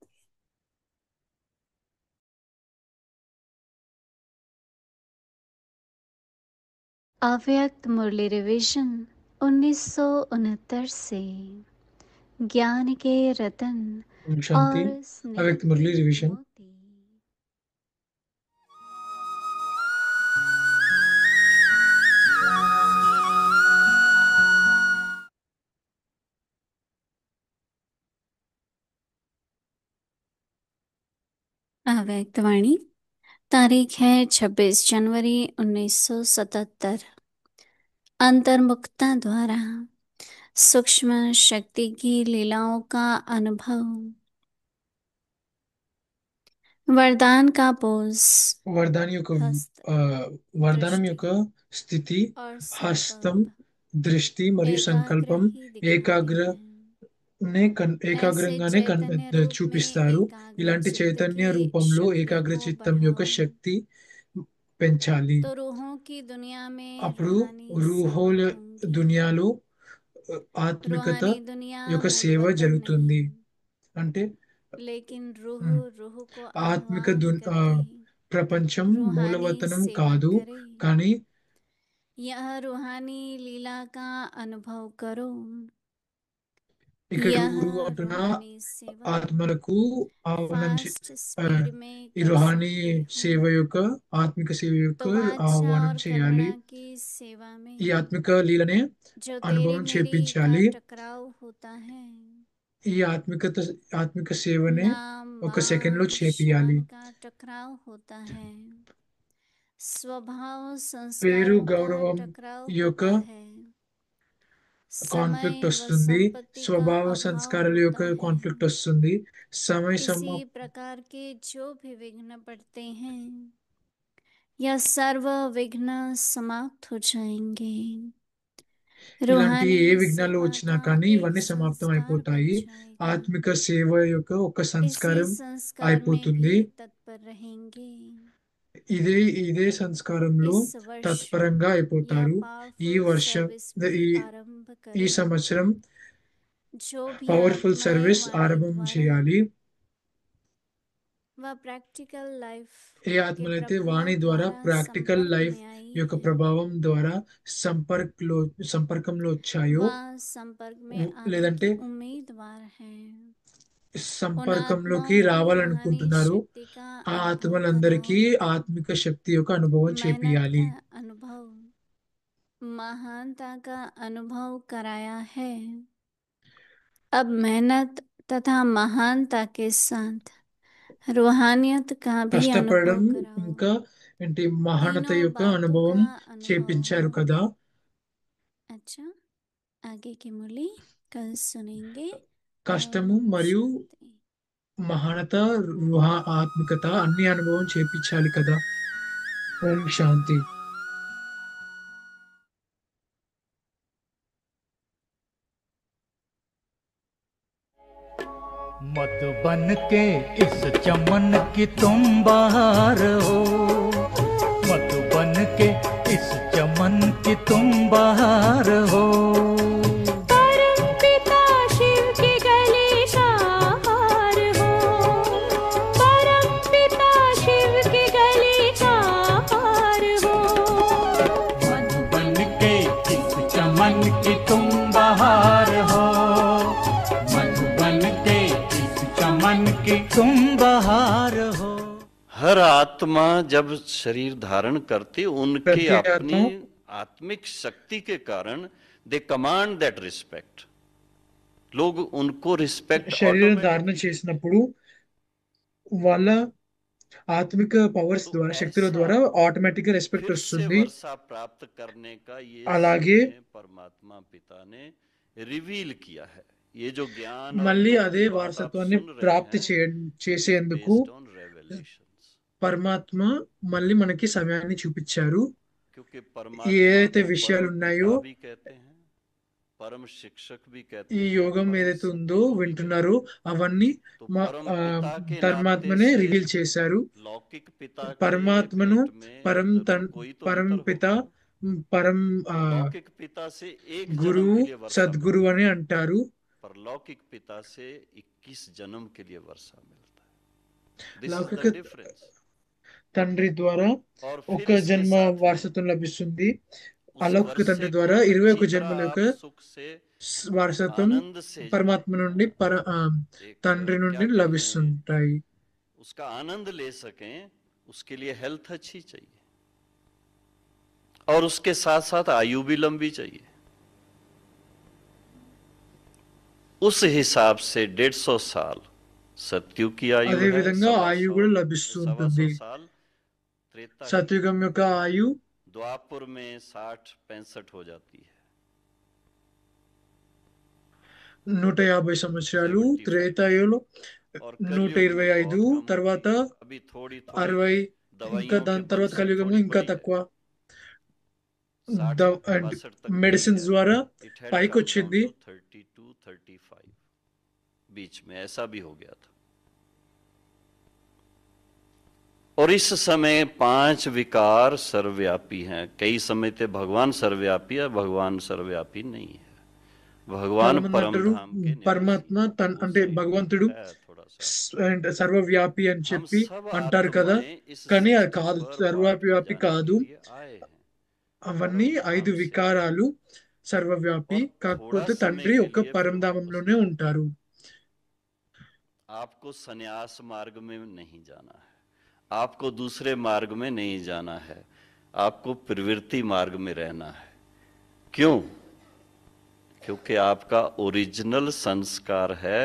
अव्यक्त मुरली रिवीजन 1969 से ज्ञान के रतन ओम शांति। और स्नेह अव्यक्त मुरली के रिविजन। मोती। अव्यक्त वाणी तारीख है 26 जनवरी 1977। अंतर्मुखता द्वारा सूक्ष्म शक्ति की लीलाओं का अनुभव। वरदान का पोज। వరదాని యొక్క हस्त, వరదానం दृष्टि యొక్క స్థితి और హస్తం, संकल्प దృష్టి మరియు एकाग्र సంకల్పం ही दिखाते हैं। ऐसे ఏకాగ్రంగానే चैतन्य रूप में చూపిస్తారు. एकाग्र ఇలాంటి चित्त చైతన్య की రూపంలో शक्ति ఏకాగ్ర को చిత్తం యొక్క बढ़ाओ శక్తి పెంచాలి. तो रूहों की दुनिया में అప్పుడు रूहानी सेवा రూహోల होंगी। దునియాలో ఆత్మికత रूहानी दुनिया యొక్క సేవ मूलवतन జరుగుతుంది. नहीं, అంటే लेकिन रूह ఉమ్, रूह को ఆత్మిక आह्वान करके ప్రపంచం रूहानी మూలవతనం सेवा కాదు, करे। కానీ यह रूहानी लीला का अनुभव करो। ఇక్కడ यह అంటున్న रूहानी सेवा ఆత్మలకు ఆహ్వానం फास्ट ఆ, स्पीड में ఈ कर రుహానీ सकते हो సేవ యొక్క ఆత్మిక సేవ యొక్క तो वाचा ఆహ్వానం और చేయాలి. करुणा की सेवा ఈ में ఆత్మిక లీలనే जो तेरी అనుభవం मेरी का చేపించాలి. टकराव होता है, ఈ ఆత్మిక సేవనే नाम ఒక సెకండ్ లో बाप చేపియాలి. शान का टकराव होता है, स्वभाव పేరు संस्कारों का గౌరవం टकराव యొక్క होता है, समय కాన్ఫ్లిక్ట్ व వస్తుంది. संपत्ति का స్వభావ अभाव సంస్కారాల होता యొక్క है। కాన్ఫ్లిక్ట్ వస్తుంది. సమయ इसी प्रकार के जो भी विघ्न पड़ते हैं यह सर्व विघ्न समाप्त हो जाएंगे। ఇలాంటి रूहानी ఏ విఘ్నాలు सेवा వచ్చినా का కానీ एक ఇవన్నీ సమాప్తం संस्कार बन అయిపోతాయి. जाएगा। ఆత్మిక సేవ యొక్క ఒక इसी సంస్కారం संस्कार में అయిపోతుంది. भी तत्पर रहेंगे। ఇదే సంస్కారంలో इस वर्ष తత్పరంగా यह అయిపోతారు. ఈ पावरफुल వర్షం सर्विस भी ఈ आरंभ ఈ करें। సంవత్సరం जो भी పవర్ఫుల్ आत्माएं సర్వీస్ वाणी ఆరంభం द्वारा చేయాలి. व प्रैक्टिकल लाइफ ఏ के ఆత్మలైతే प्रभाव వాణి ద్వారా द्वारा ప్రాక్టికల్ संपर्क లైఫ్ में आई యొక్క है, ప్రభావం ద్వారా సంపర్కంలో వచ్చాయో, वह संपर्क में आने లేదంటే की उम्मीदवार है। उन సంపర్కంలోకి आत्माओं को रूहानी రావాలనుకుంటున్నారు, शक्ति का ఆ अनुभव ఆత్మలందరికీ कराओ। ఆత్మిక శక్తి యొక్క అనుభవం मेहनत చేపియాలి. का अनुभव, महानता का अनुभव कराया है। अब मेहनत तथा महानता के साथ रूहानियत का भी కష్టపడడం अनुभव कराओ। ఇంకా ఏంటి మహానత तीनों యొక్క बातों అనుభవం का अनुभव చేపించారు हो। కదా. अच्छा, आगे की मुरली कल सुनेंगे। కష్టము ओम మరియు शांति। మహానత ఆత్మికత అన్ని అనుభవం చేపించాలి కదా. ఓం శాంతి. मत बन के इस चमन की तुम बहार हो, मत बन के इस चमन की तुम बहार हो। परम पिता शिव की गली सहार हो, परम पिता शिव की गली सहार हो। मत बन के इस चमन की तुम बहार हो, मत बन के इस चमन की तुम बहार हो। हर आत्मा जब शरीर धारण करती उनकी प्रति अपनी आत्मा आत्मिक शक्ति के कारण दे कमांड दैट रिस्पेक्ट, लोग उनको रिस्पेक्ट శరీరం ధారణ చేసినప్పుడు వాళ్ళ ఆత్మిక పవర్స్ तो ద్వారా శక్తుల ऐसा ద్వారా ఆటోమేటిక్ గా రెస్పెక్ట్ फिर से వస్తుంది. वर्षा प्राप्त करने का ये అలాగే समय परमात्मा पिता ने रिवील किया है। ये जो ज्ञान और మళ్ళీ योग అదే की बात आप వారసత్వాన్ని सुन रहे ప్రాప్తి हैं చేసేందుకు बेस्ड ऑन रेवलेशंस, పరమాత్మ మళ్ళీ మనకి సమయాన్ని చూపించారు. क्योंकि ఈ परमात्मा ఏదైతే को విషయాలు परम ఉన్నాయో, पिता भी कहते हैं, परम शिक्षक भी कहते ఈ हैं, యోగం परम ఏదైతే ఉందో सद्गुरु भी कहते వింటున్నారో हैं। అవన్నీ तो మా परम पिता के नाते పరమాత్మనే से రివీల్ చేశారు. लौकिक पिता के పరమాత్మను भेंट में పరం जरूर कोई तो పరం अंतर పిత होगा ना। పరం लौकिक पिता से एक जन्म గురువు के लिए वर्षा సద్గురు मिलता అని है, అంటారు. पर लौकिक पिता से 21 जन्म के लिए वर्षा मिलता है। दिस इज లౌకిక द डिफरेंस। తండ్రి ద్వారా और ఒక फिर इसके జన్మ साथ में వారసత్వం లభిస్తుంది. उस అలౌకిక తండ్రి वर्षे ద్వారా को 21 अच्छी तरह జన్మల आप యొక్క सुख से వారసత్వం आनंद से పరమాత్మ నుండి एक తండ్రి నుండి क्या कहें లభిస్తుంటాయి. उसका आनंद ले सकें, उसके लिए हेल्थ अच्छी चाहिए और उसके साथ साथ आयु भी लंबी चाहिए. उस हिसाब से 150 साल सतयुग की आयु అదే है, విధంగా 125 ఆయు కూడా లభిస్తూ ఉంటుంది. 125 साल त्रेता की సత్యుగం యొక్క ఆయు द्वापर में 60-65 हो जाती है. 150 సంవత్సరాలు, 75 త్రేతాయులో और कलयुग में 125, बहुत कम తర్వాత होती है. अभी थोड़ी थोड़ी 60, ఇంకా दवाइयों के దాని बल తర్వాత से కలియుగంలో थोड़ी ఇంకా बढ़ी है. తక్కువ 60-62 तक गई మెడిసిన్స్ है. ద్వారా It had పైకి come down వచ్చింది. to 32-35 बीच में ऐसा भी हो गया था. और इस समय 5 विकार सर्वव्यापी हैं. कई समय थे भगवान सर्वव्यापी है, भगवान सर्वव्यापी नहीं है. చాలా भगवान మంది परम అంటారు धाम के పరమాత్మ निवासी. वो అంటే सही భగవంతుడు है थोड़ा सा. సర్వవ్యాపి అని हम చెప్పి सब అంటారు కదా, आत्माएं इस కానీ అది सृष्टि కాదు, पर సర్వవ్యాపి बांट बजाने కాదు. के लिए आए हैं. అవన్నీ परम 5 धाम से వికారాలు సర్వవ్యాపి, और थोड़ा కాకపోతే समय తండ్రి के ఒక్క लिए फिर పరంధామంలోనే वापस ఉంటారు. आपको संन्यास मार्ग में नहीं जाना है, आपको दूसरे मार्ग में नहीं जाना है, आपको प्रवृत्ति मार्ग में रहना है. क्यों? क्योंकि आपका ओरिजिनल संस्कार है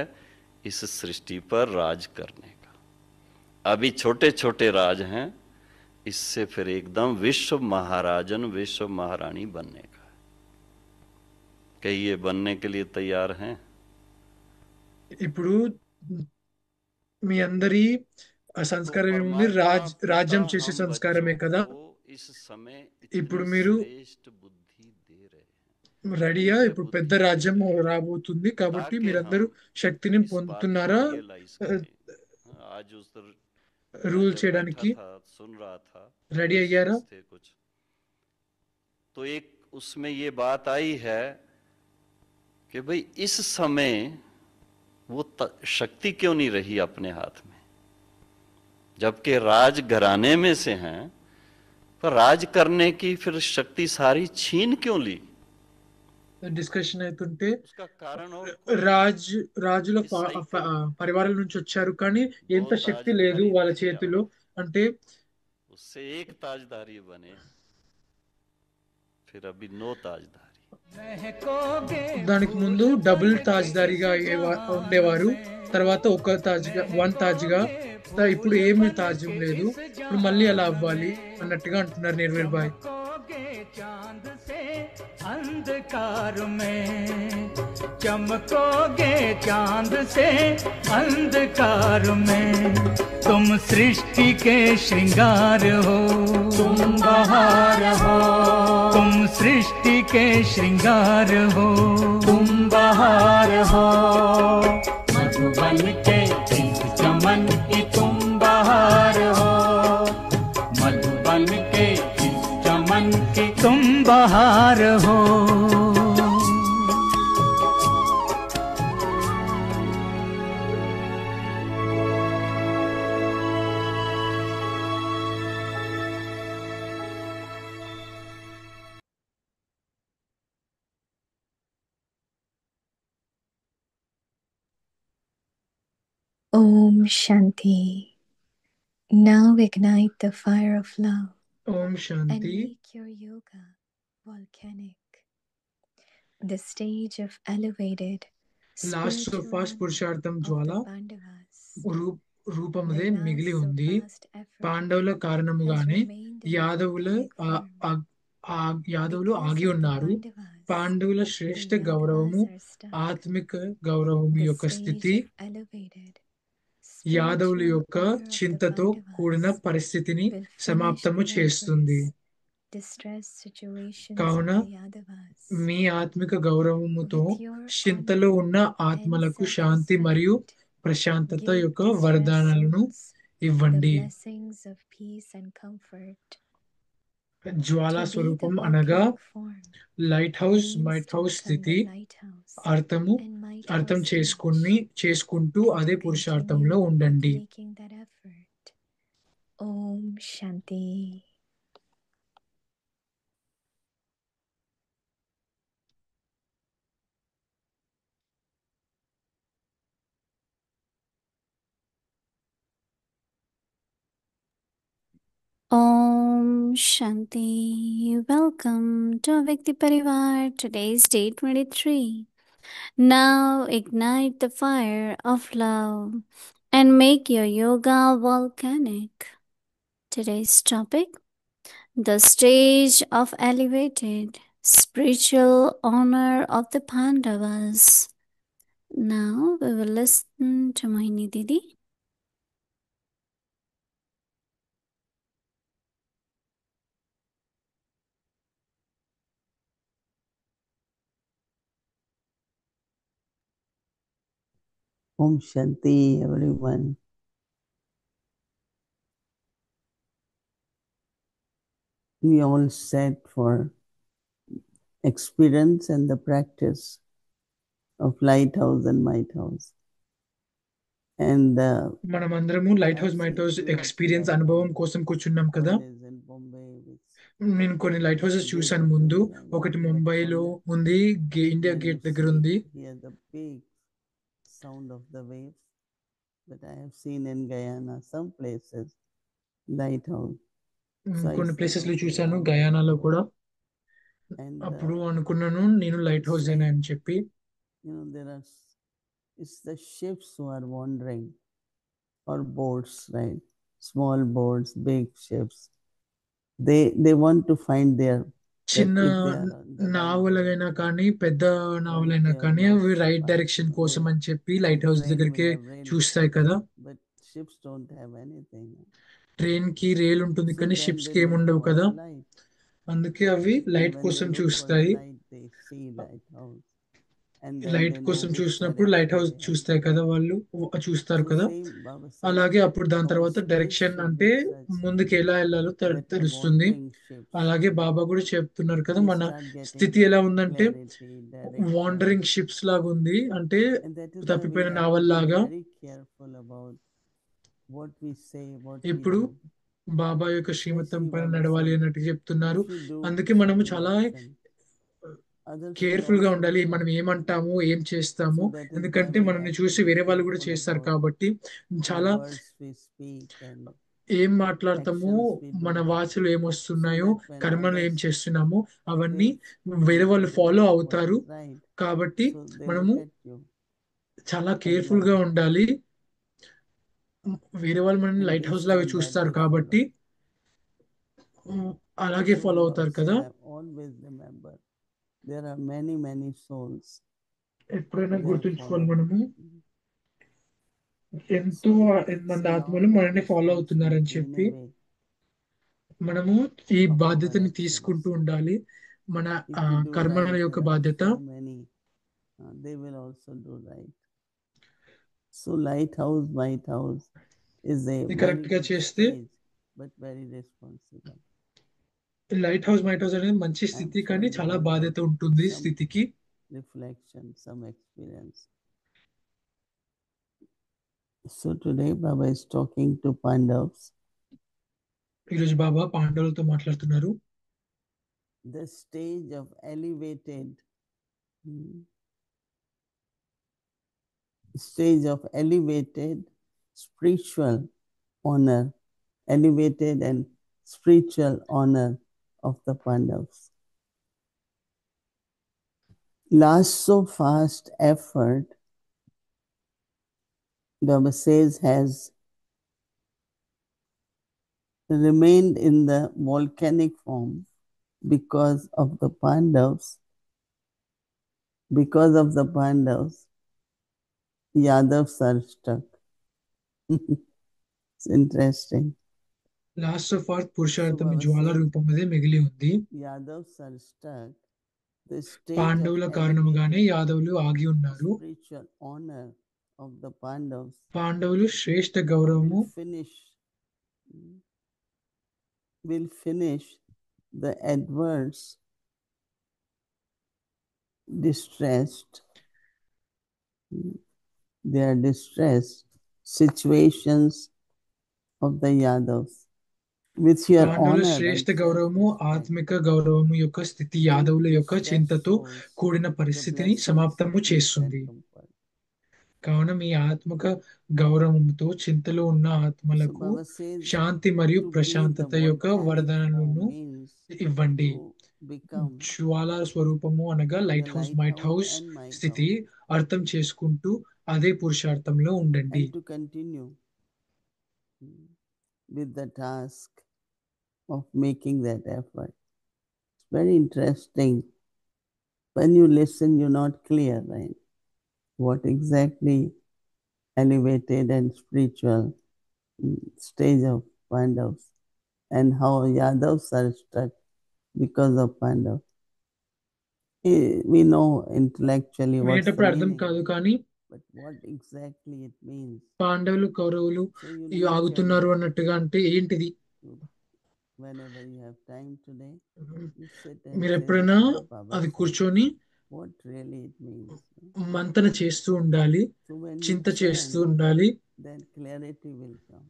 इस सृष्टि पर राज करने का. अभी छोटे छोटे राज हैं, इससे फिर एकदम विश्व महाराजन विश्व महारानी बनने का है. कहीं ये बनने के लिए तैयार हैं? ఇప్పుడు మీ అందరి సంస్కారం ఏముంది, రాజ్యం చేసే సంస్కారమే కదా. इस समय ఇప్పుడు इतनी మీరు श्रेष्ठ बुद्धि दे रहे हैं, రెడీయా? दिव्य ఇప్పుడు बुद्धि, పెద్ద రాజ్యం రాబోతుంది కాబట్టి ताकि మీరందరూ हम శక్తిని इस बात को పొందుతున్నారా रियलाइज करें. आज उस मैं రూల్ जब చేయడానికి बैठा था सुन रहा था, రెడీ అయ్యారా? थे कुछ तो एक उसमें ये बात आई है कि भाई इस समय वो शक्ति क्यों नहीं रही अपने हाथ में, जबकि राज घराने में से हैं, पर राज करने की फिर शक्ति सारी छीन क्यों ली? డిస్కషన్ అవుతుంటే उसका कारण और రాజుల పరివారాల నుంచి వచ్చారు, కానీ ఎంత శక్తి లేదు వాళ్ళ చేతిలో. అంటే उससे एक ताजदारी बने, फिर अभी 9 ताजदारी. దానికి ముందు డబుల్ తాజ్దారిగా ఉండేవారు, తర్వాత ఒక తాజ్గా 1 తాజ్గా, ఇప్పుడు ఏమి తాజ్యం లేదు, ఇప్పుడు మళ్ళీ అలా అవ్వాలి అన్నట్టుగా అంటున్నారు నిర్వీర్ భాయ్. चांद से अंधकार में चमकोगे, चांद से अंधकार में. तुम सृष्टि के श्रृंगार हो, तुम बहार हो. तुम सृष्टि के श्रृंगार हो, तुम बहार हो. मधुबन के इस चमन की तुम बहार हो. मधुबन के इस चमन की तुम बहार हो. Om Shanti. Now ignite the fire of love Om and shanti. make your yoga volcanic. The stage of elevated last so spiritual fast పురుషార్థం of జ్వాల the Pandavas. రూపముదే Their మిగిలి last ఉంది. surpassed effort పాండవుల has కారణముగానే remained in యాదవులు volcanic form. యాదవులు Because ఆగి of the ఉన్నారు. Pandavas, పాండవుల the శ్రేష్ఠ గౌరవము, Yadavas are stuck. ఆత్మిక గౌరవము The యొక్క stage స్థితి of elevated యాదవుల spiritual యొక్క order of the చింతతో కూడిన Pandavas పరిస్థితిని will finish సమాప్తము the చేస్తుంది. entrance distress situations కావున of the Yadavas. మీ ఆత్మిక గౌరవముతో With your చింతలో honor ఉన్న and ఆత్మలకు శాంతి మరియు self-respect, ప్రశాంతత give యొక్క distressed వరదానాలను souls the ఇవ్వండి. blessings of peace and comfort. Jwala To be the స్వరూపం అనగా volcanic form light house, means might to house become స్థితి. the lighthouse అర్థం and might house image, చేసుకుంటూ and అదే to పురుషార్థంలో continue ఉండండి. with making that effort. Om Shanti. Shanti. Welcome to Vyakti Parivar. Today's day 23. Now ignite the fire of love and make your yoga volcanic. Today's topic: the stage of elevated spiritual honor of the Pandavas. Now we will listen to Mohini Didi. Om Shanti, everyone. We all set for experience and the practice of lighthouse and might house. And మనమందరము light house might house experience అనుభవం కోసం కూర్చున్నాం కదా. in Bombay, which నేను కొన్ని light houses చూశాను ముందు. ఒకటి ముంబైలో ఉంది, ఇండియా గేట్ దగ్గర ఉంది. hear the big sound of the waves. But I have seen in Guyana some places lighthouse. కొన్ని ప్లేసెస్ లో చూశాను, గయానాలో కూడా. And అప్పుడు అనుకున్నాను నేను లైట్ హౌస్ ఏనా అని చెప్పి. there are, it's the ships who are wandering, or boats, right? Small boats, big ships. They want to find their చిన్న నావలైనా కానీ పెద్ద నావలైనా కానీ అవి రైట్ డైరెక్షన్ కోసం అని చెప్పి లైట్ హౌస్ దగ్గరికి చూస్తాయి కదా. But ships don't have anything. Train కి రైల్ ఉంటుంది కానీ షిప్స్ కి ఏముండవు కదా. అందుకే అవి లైట్ కోసం చూస్తాయి. లైట్ కోసం చూసినప్పుడు లైట్ హౌస్ చూస్తాయి కదా, వాళ్ళు చూస్తారు కదా. అలాగే అప్పుడు దాని తర్వాత డైరెక్షన్ అంటే ముందుకు ఎలా వెళ్ళాలో తెలుస్తుంది. అలాగే బాబా కూడా చెప్తున్నారు కదా, మన స్థితి ఎలా ఉందంటే వాండరింగ్ షిప్స్ లాగా ఉంది, అంటే తప్పిపోయిన నావల్ లాగా. ఇప్పుడు బాబా యొక్క శ్రీమతం పైన నడవాలి అన్నట్టు చెప్తున్నారు. అందుకే మనము చాలా కేర్ఫుల్ గా ఉండాలి, మనం ఏమంటాము ఏం చేస్తాము. ఎందుకంటే మనల్ని చూసి వేరే వాళ్ళు కూడా చేస్తారు కాబట్టి చాలా ఏం మాట్లాడతాము, మన వాచలు ఏమొస్తున్నాయో, కర్మలు ఏం చేస్తున్నామో అవన్నీ వేరే వాళ్ళు ఫాలో అవుతారు. కాబట్టి మనము చాలా కేర్ఫుల్ గా ఉండాలి. వేరే వాళ్ళు మనల్ని లైట్ హౌస్ లాగా చూస్తారు కాబట్టి అలాగే ఫాలో అవుతారు కదా. There are many souls. ఎప్పుడైనా గుర్తుంచుకోవాలి, మనము ఎంతో మంది ఆత్మలు మనల్ని ఫాలో అవుతున్నారని చెప్పి మనము ఈ బాధ్యతని తీసుకుంటూ ఉండాలి. మన కర్మల యొక్క బాధ్యత. They will also do right. So lighthouse, might house is a correct గా చేస్తే but very responsible. Light house might house అనేది మంచి స్థితి, కానీ చాలా బాధ్యత ఉంటుంది స్థితికి. Reflection, some experience. So today Baba is talking to Pandavas. ఈరోజు బాబా పాండవులతో మాట్లాడుతున్నారు. The stage of elevated spiritual honor, elevated and spiritual honor of the Pandavas. Last so fast effort, Baba says, has remained in the volcanic form because of the Pandavas. Because of the Pandavas, Yadavs are stuck. It's interesting. Last of our పురుషార్థం జ్వాల రూపమదే మిగిలి ఉంది. Yadavs are stuck. పాండవుల కారణముగానే యాదవులు ఆగి ఉన్నారు. పాండవులు శ్రేష్ఠ గౌరవము will finish the adverse, distressed, they are distressed situations of the Yadavs. With your పాండవుల honor, శ్రేష్ఠ గౌరవము ఆత్మిక గౌరవము యొక్క స్థితి యాదవుల యొక్క చింతతో కూడిన పరిస్థితిని సమాప్తము చేస్తుంది. కావున మీ ఆత్మక గౌరవంతో చింతలో ఉన్న So ఆత్మలకు Baba says శాంతి మరియు to be the ప్రశాంతత యొక్క volcanic వరదానాలను form means ఇవ్వండి. to become జ్వాలా స్వరూపము అనగా the light house, might lighthouse house and might స్థితి house, అర్థం చేసుకుంటూ అదే పురుషార్థంలో ఉండండి. and to continue with the task of making that effort. It's very interesting. When you listen, you're not clear, right? What exactly elevated and spiritual stage of Pandavas and how Yadavs are struck because of Pandavas. We know intellectually what's the వినేటప్పుడు అర్థం meaning, కాదు, కానీ but what exactly it means. పాండవులు కౌరవులు So you ఇవి ఆగుతున్నారు అన్నట్టుగా అంటే ఏంటిది? whenever you have time today, you sit and మీరు say ఎప్పుడైనా this what Baba అది said, కూర్చొని what really it means. మంతన చేస్తూ ఉండాలి, So when you చింత చేస్తూ chant, ఉండాలి. then clarity will come.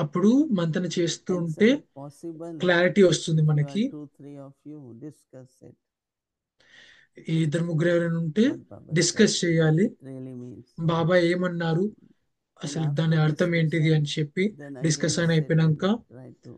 అప్పుడు మంతన చేస్తూ And ఉంటే so possible, క్లారిటీ వస్తుంది if you మనకి. are 2-3 of you, discuss it. ఈ ఇద్దరు ముగ్గురు ఎవరైనా ఉంటే What Baba డిస్కస్ said, చేయాలి. what it really means. బాబా ఏమన్నారు, And అసలు after దాని అర్థం ఏంటిది అని discussion, చెప్పి then డిస్కస్ again అయిన sit అయిపోయినాక and try to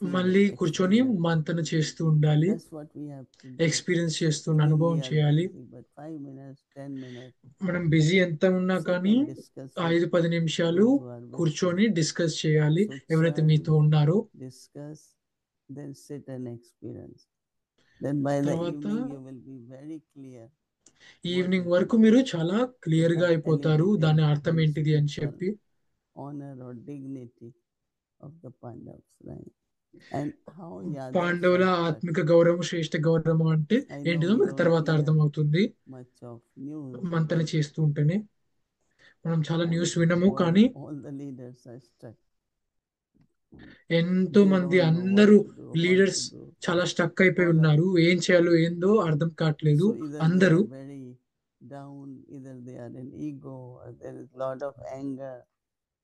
feel మళ్ళీ it, కూర్చొని experience. మంతన చేస్తూ ఉండాలి, That's what we have to do. Experience చేస్తూ Even అనుభవం we are చేయాలి. busy, but 5 minutes, 10 minutes, మనం బిజీ ఎంత ఉన్నా sit కానీ and discuss it. 5-10 నిమిషాలు Those who are with కూర్చొని you. డిస్కస్ చేయాలి. So ఎవరైతే chant, మీతో ఉన్నారో discuss, then sit and experience. Then by the తర్వాత evening you will be very clear what evening it వరకు means మీరు చాలా క్లియర్ to గా have అయిపోతారు దాని elevated అర్థం and ఏంటిది అని spiritual చెప్పి. honor or dignity of the Pandavas, right? And how Yadavas పాండవుల are struck. ఆత్మిక గౌరవం, శ్రేష్ఠ గౌరవం అంటే I know ఏంటిదో we మీకు don't తర్వాత hear అర్థమవుతుంది. much of news, మంతన but చేస్తూ ఉంటేనే మనం చాలా న్యూస్ all, వినము, కానీ all the leaders are stuck. ఎంతో They మంది don't know అందరూ what to do, how to leaders do. చాలా స్టక్ అయిపోయి All are ఉన్నారు. ఏం చేయాలో ఏందో అర్థం కావట్లేదు So either they అందరూ. are very down, either they are in ego, or there is lot of anger.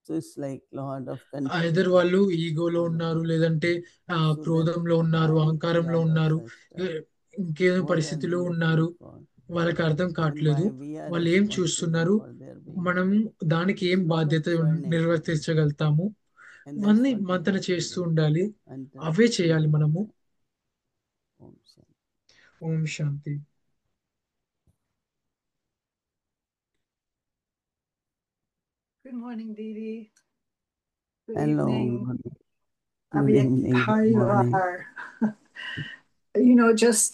So it's like lot of either confusion. వాళ్ళు ఈగోలో all ఉన్నారు, around. లేదంటే So that క్రోధంలో ఉన్నారు, how అహంకారంలో Yadavas ఉన్నారు, are stuck. ఇంకేదో What are పరిస్థితిలో they ఉన్నారు. looking for? వాళ్ళకి అర్థం And కావట్లేదు why we are వాళ్ళు ఏం responsible చూస్తున్నారు, for their being. మనం దానికి ఏం Lot of బాధ్యత churning. నిర్వర్తించగలుగుతాము. And that's ఇవన్నీ what we మంతన have to చేస్తూ do ఉండాలి, until అవే we చేయాలి know మనము. that. Om Shanti. Om Shanti. Good morning, Didi. Good Hello. evening. Good Abhi, evening. how Good you morning. are. Just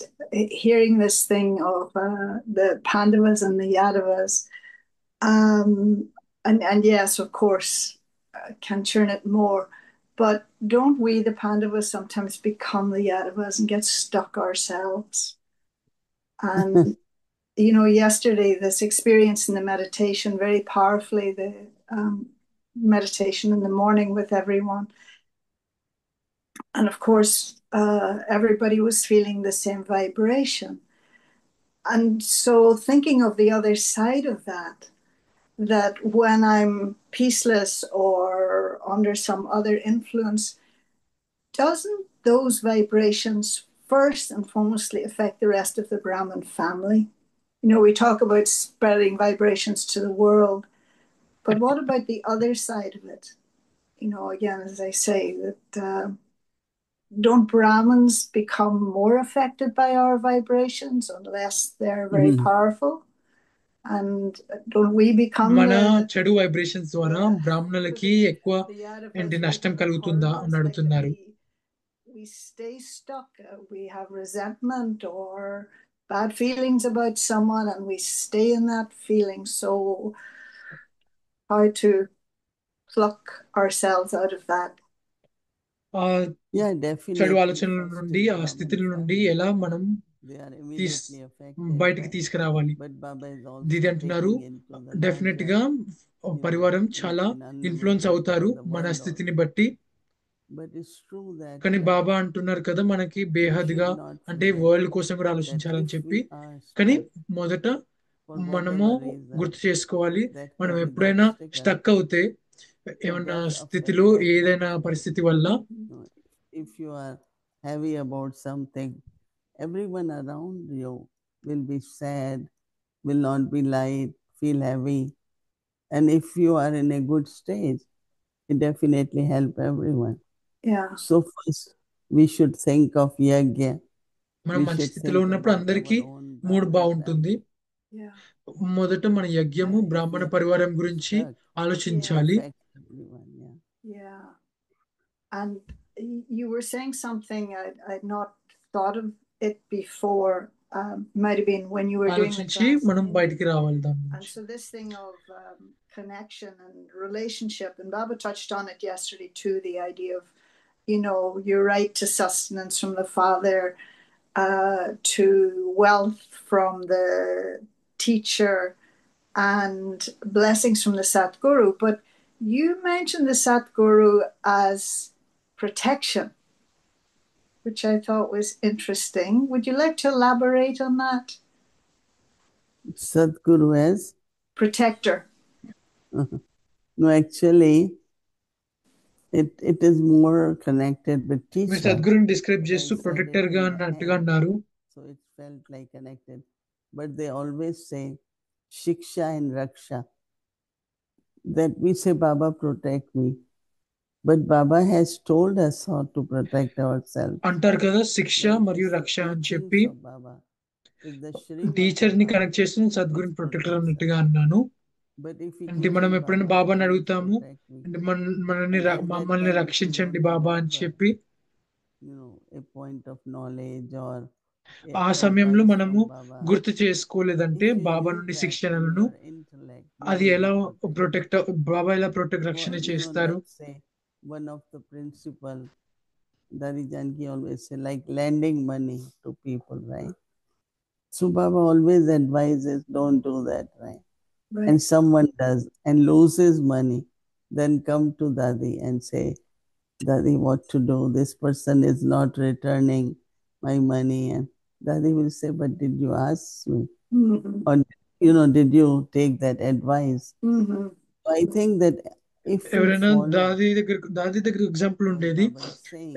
hearing this thing of the Pandavas and the Yadavas, and yes, of course, can churn it more. But don't we, the Pandavas, sometimes become the Yadavas and get stuck ourselves? And yesterday, this experience in the meditation, very powerfully, the meditation in the morning with everyone. And of course, everybody was feeling the same vibration. And so thinking of the other side of that when I'm peaceless or under some other influence, doesn't those vibrations first and foremostly affect the rest of the Brahmin family? We talk about spreading vibrations to the world, but what about the other side of it? Again, as I say, that don't Brahmins become more affected by our vibrations unless they're very powerful? And don't we become మన చెడు vibrations ద్వారా బ్రాహ్మణులకి ఎక్కువ ఏంటి నష్టం కలుగుతుందా అని అడుగుతున్నారు. We stay stuck. We have resentment or bad feelings about someone, and we stay in that feeling. So, how to pluck ourselves out of that? Yeah, definitely. చెడు ఆలోచనల నుండి, ఆ స్థితుల నుండి ఎలా మనం బయటికి తీసుకురావాలి. ఇది అంటున్నారు, డెఫినెట్ గా పరివారం చాలా ఇన్ఫ్లుయెన్స్ అవుతారు మన స్థితిని బట్టి. కానీ బాబా అంటున్నారు కదా, మనకి బేహద్గా అంటే వరల్డ్ కోసం కూడా ఆలోచించాలని చెప్పి. కానీ మొదట మనము గుర్తు చేసుకోవాలి, మనం ఎప్పుడైనా స్టక్ అవుతే ఏమన్నా స్థితిలో, ఏదైనా పరిస్థితి వల్ల, if you are heavy about something, everyone around you will be sad, will not be light, feel heavy. And if you are in a good stage, it definitely help everyone. Yeah. So first, we should think of yajna. మనం We మంచి should స్థితిలో think ఉన్నప్పుడు about అందరికీ our own mood Brahman బాగుంటుంది. family. Yeah. మొదట మన యజ్ఞము And if బ్రాహ్మణ we పరివారం keep గురించి instruct, ఆలోచించాలి. affect everyone. Yeah. Yeah. And you were saying something I'd not thought of it before. Might have been when you were doing the ఆలోచించి మనం translation. బయటికి రావాలి దాని And గురించి. so this thing of connection and relationship, and Baba touched on it yesterday too, the idea of, you know, your right to sustenance from the Father, to wealth from the teacher, and blessings from the Satguru. But you mentioned the Satguru as protection, which I thought was interesting. Would you like to elaborate on that? Sadguru as Protector. no, actually, it is more connected with మీరు teacher. సద్గురుని describe But I చేస్తూ said protector it గా in the అన్నట్టుగా end, అన్నారు. so it felt like connected. But they always say shiksha and raksha. That we say, Baba, protect me. But Baba has told us how to protect ourselves. అంటారు కదా శిక్ష Like మరియు it's the రక్ష అని teachings చెప్పి of Baba. It's the Srimad teacher of ని Baba connect చేస్తూ సద్గురుని which protector protects అన్నట్టుగా us. అన్నాను. But if we అంటే keep మనం saying, ఎప్పుడైనా Baba, బాబాని please అడుగుతాము, protect me. అంటే మనల్ని And at that మమ్మల్ని time, if we రక్షించండి don't బాబా అని develop చెప్పి a point of knowledge or ఆ సమయంలో advice మనము from Baba, గుర్తు చేసుకోలేదంటే if we బాబా leave నుండి that to శిక్షణలను, your intellect, you అది will ఎలా be protected. ప్రొటెక్ట్ బాబా ఎలా ప్రొటెక్ట్ రక్షణ చేస్తారు. Let's say one of the principle, Dari Janki always say, like lending money to people, right? So Baba always advises, don't do that, right? Right. And someone does and loses money, then come to Dadi and say, Dadi, what to do? This person is not returning my money. And Dadi will say, but did you ask me? Mm-hmm. Or, did you take that advice? Mm-hmm. I think that if we ఎవరైనా follow దాది దగ్గర example what ఉండేది. Baba is saying,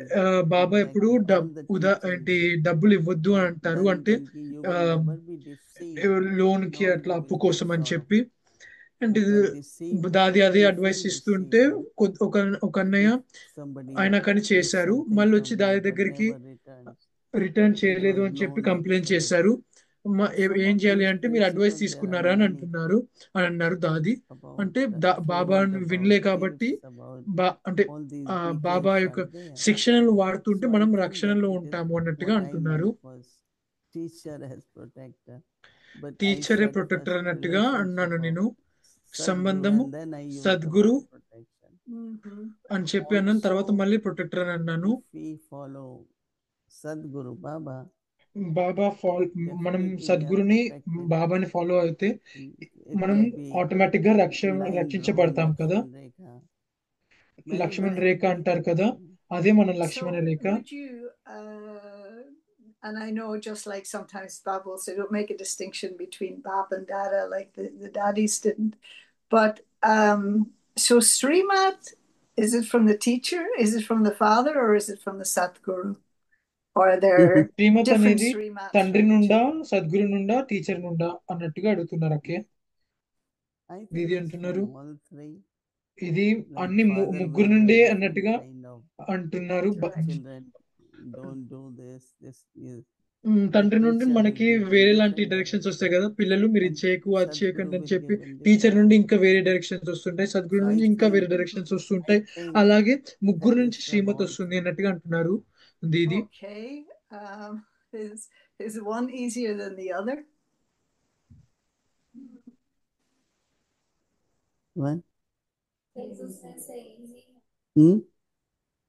Baba exactly ఎప్పుడు all the ఏంటి teachings, డబ్బులు ఇవ్వద్దు అని అంటారు. Dari అంటే Janki, you will never be deceived, loan కి nor అట్లా you అప్పు will కోసం get అని sorrow. చెప్పి, అంటే Because deceived, దాది అదే you అడ్వైస్ feel ఇస్తుంటే deceived. ఒక అన్నయ్య If somebody ఆయన కానీ takes చేశారు, something మళ్ళీ from వచ్చి you దాది but దగ్గరికి never returns, రిటర్న్ it చేయలేదు was అని చెప్పి loan కంప్లైంట్ itself. చేశారు. Some ఏం of చేయాలి these అంటే మీరు అడ్వైస్ principles, there are తీసుకున్నారా అని many అన్నారు దాది. about అంటే బాబా Srimad, వినలే about కాబట్టి things, about అంటే all these బాబా details యొక్క are there. శిక్షణలు వాడుతుంటే So I మనం think that రక్షణలో it is ఉంటాము అన్నట్టుగా what I అంటున్నారు. meant was teacher as protector. But I టీచరే said protector first అన్నట్టుగా అన్నాను relationship of నేను. Sadguru, సంబంధము and then I used the Sadhguru word protection. Mm-hmm. అని చెప్పి అన్నాను. తర్వాత Also, మళ్ళీ ప్రొటెక్టర్ అని అన్నాను. if we follow Sadguru Baba, బాబా మనం definitely we are సద్గురుని protected. బాబాని ఫాలో అయితే It మనం will be ఆటోమేటిక్ గా line drawing రక్షించబడతాం కదా. Lakshman Rekha. Many, లక్ష్మణ many రేఖ అంటారు కదా, అదే మన లక్ష్మణ So Rekha. would you, and I know just like sometimes Baba will say, don't make a distinction between Bab and Dada, like the daddies didn't. But so Srimad, is it from the teacher? Is it from the father? Or is it from the Satguru? Or are there శ్రీమత్ different అనేది Srimads తండ్రి from the నుండా, two? Sadguru నుండా, teacher నుండా అన్నట్టుగా అడుగుతున్నారు. అక్కే I think ఇది it's అంటున్నారు. from all three. ఇది Like అన్ని father ముగ్గురు will give నుండే different అన్నట్టుగా kind of అంటున్నారు. children, don't do this is తండ్రి నుండి teacher will మనకి give in వేరే లాంటి different డైరెక్షన్స్ వస్తాయి direction, కదా, పిల్లలు మీరు ఇది and చేయకు అది Sadguru చేయకండి అని will చెప్పి. give in టీచర్ different నుండి ఇంకా direction. వేరే డైరెక్షన్స్ వస్తుంటాయి, సద్గురు So I నుంచి ఇంకా వేరే think డైరెక్షన్స్ I వస్తుంటాయి. think అలాగే ముగ్గురు that నుంచి is from శ్రీమతి all వస్తుంది three. అన్నట్టుగా అంటున్నారు దీది. Okay. Is one easier than the other? What?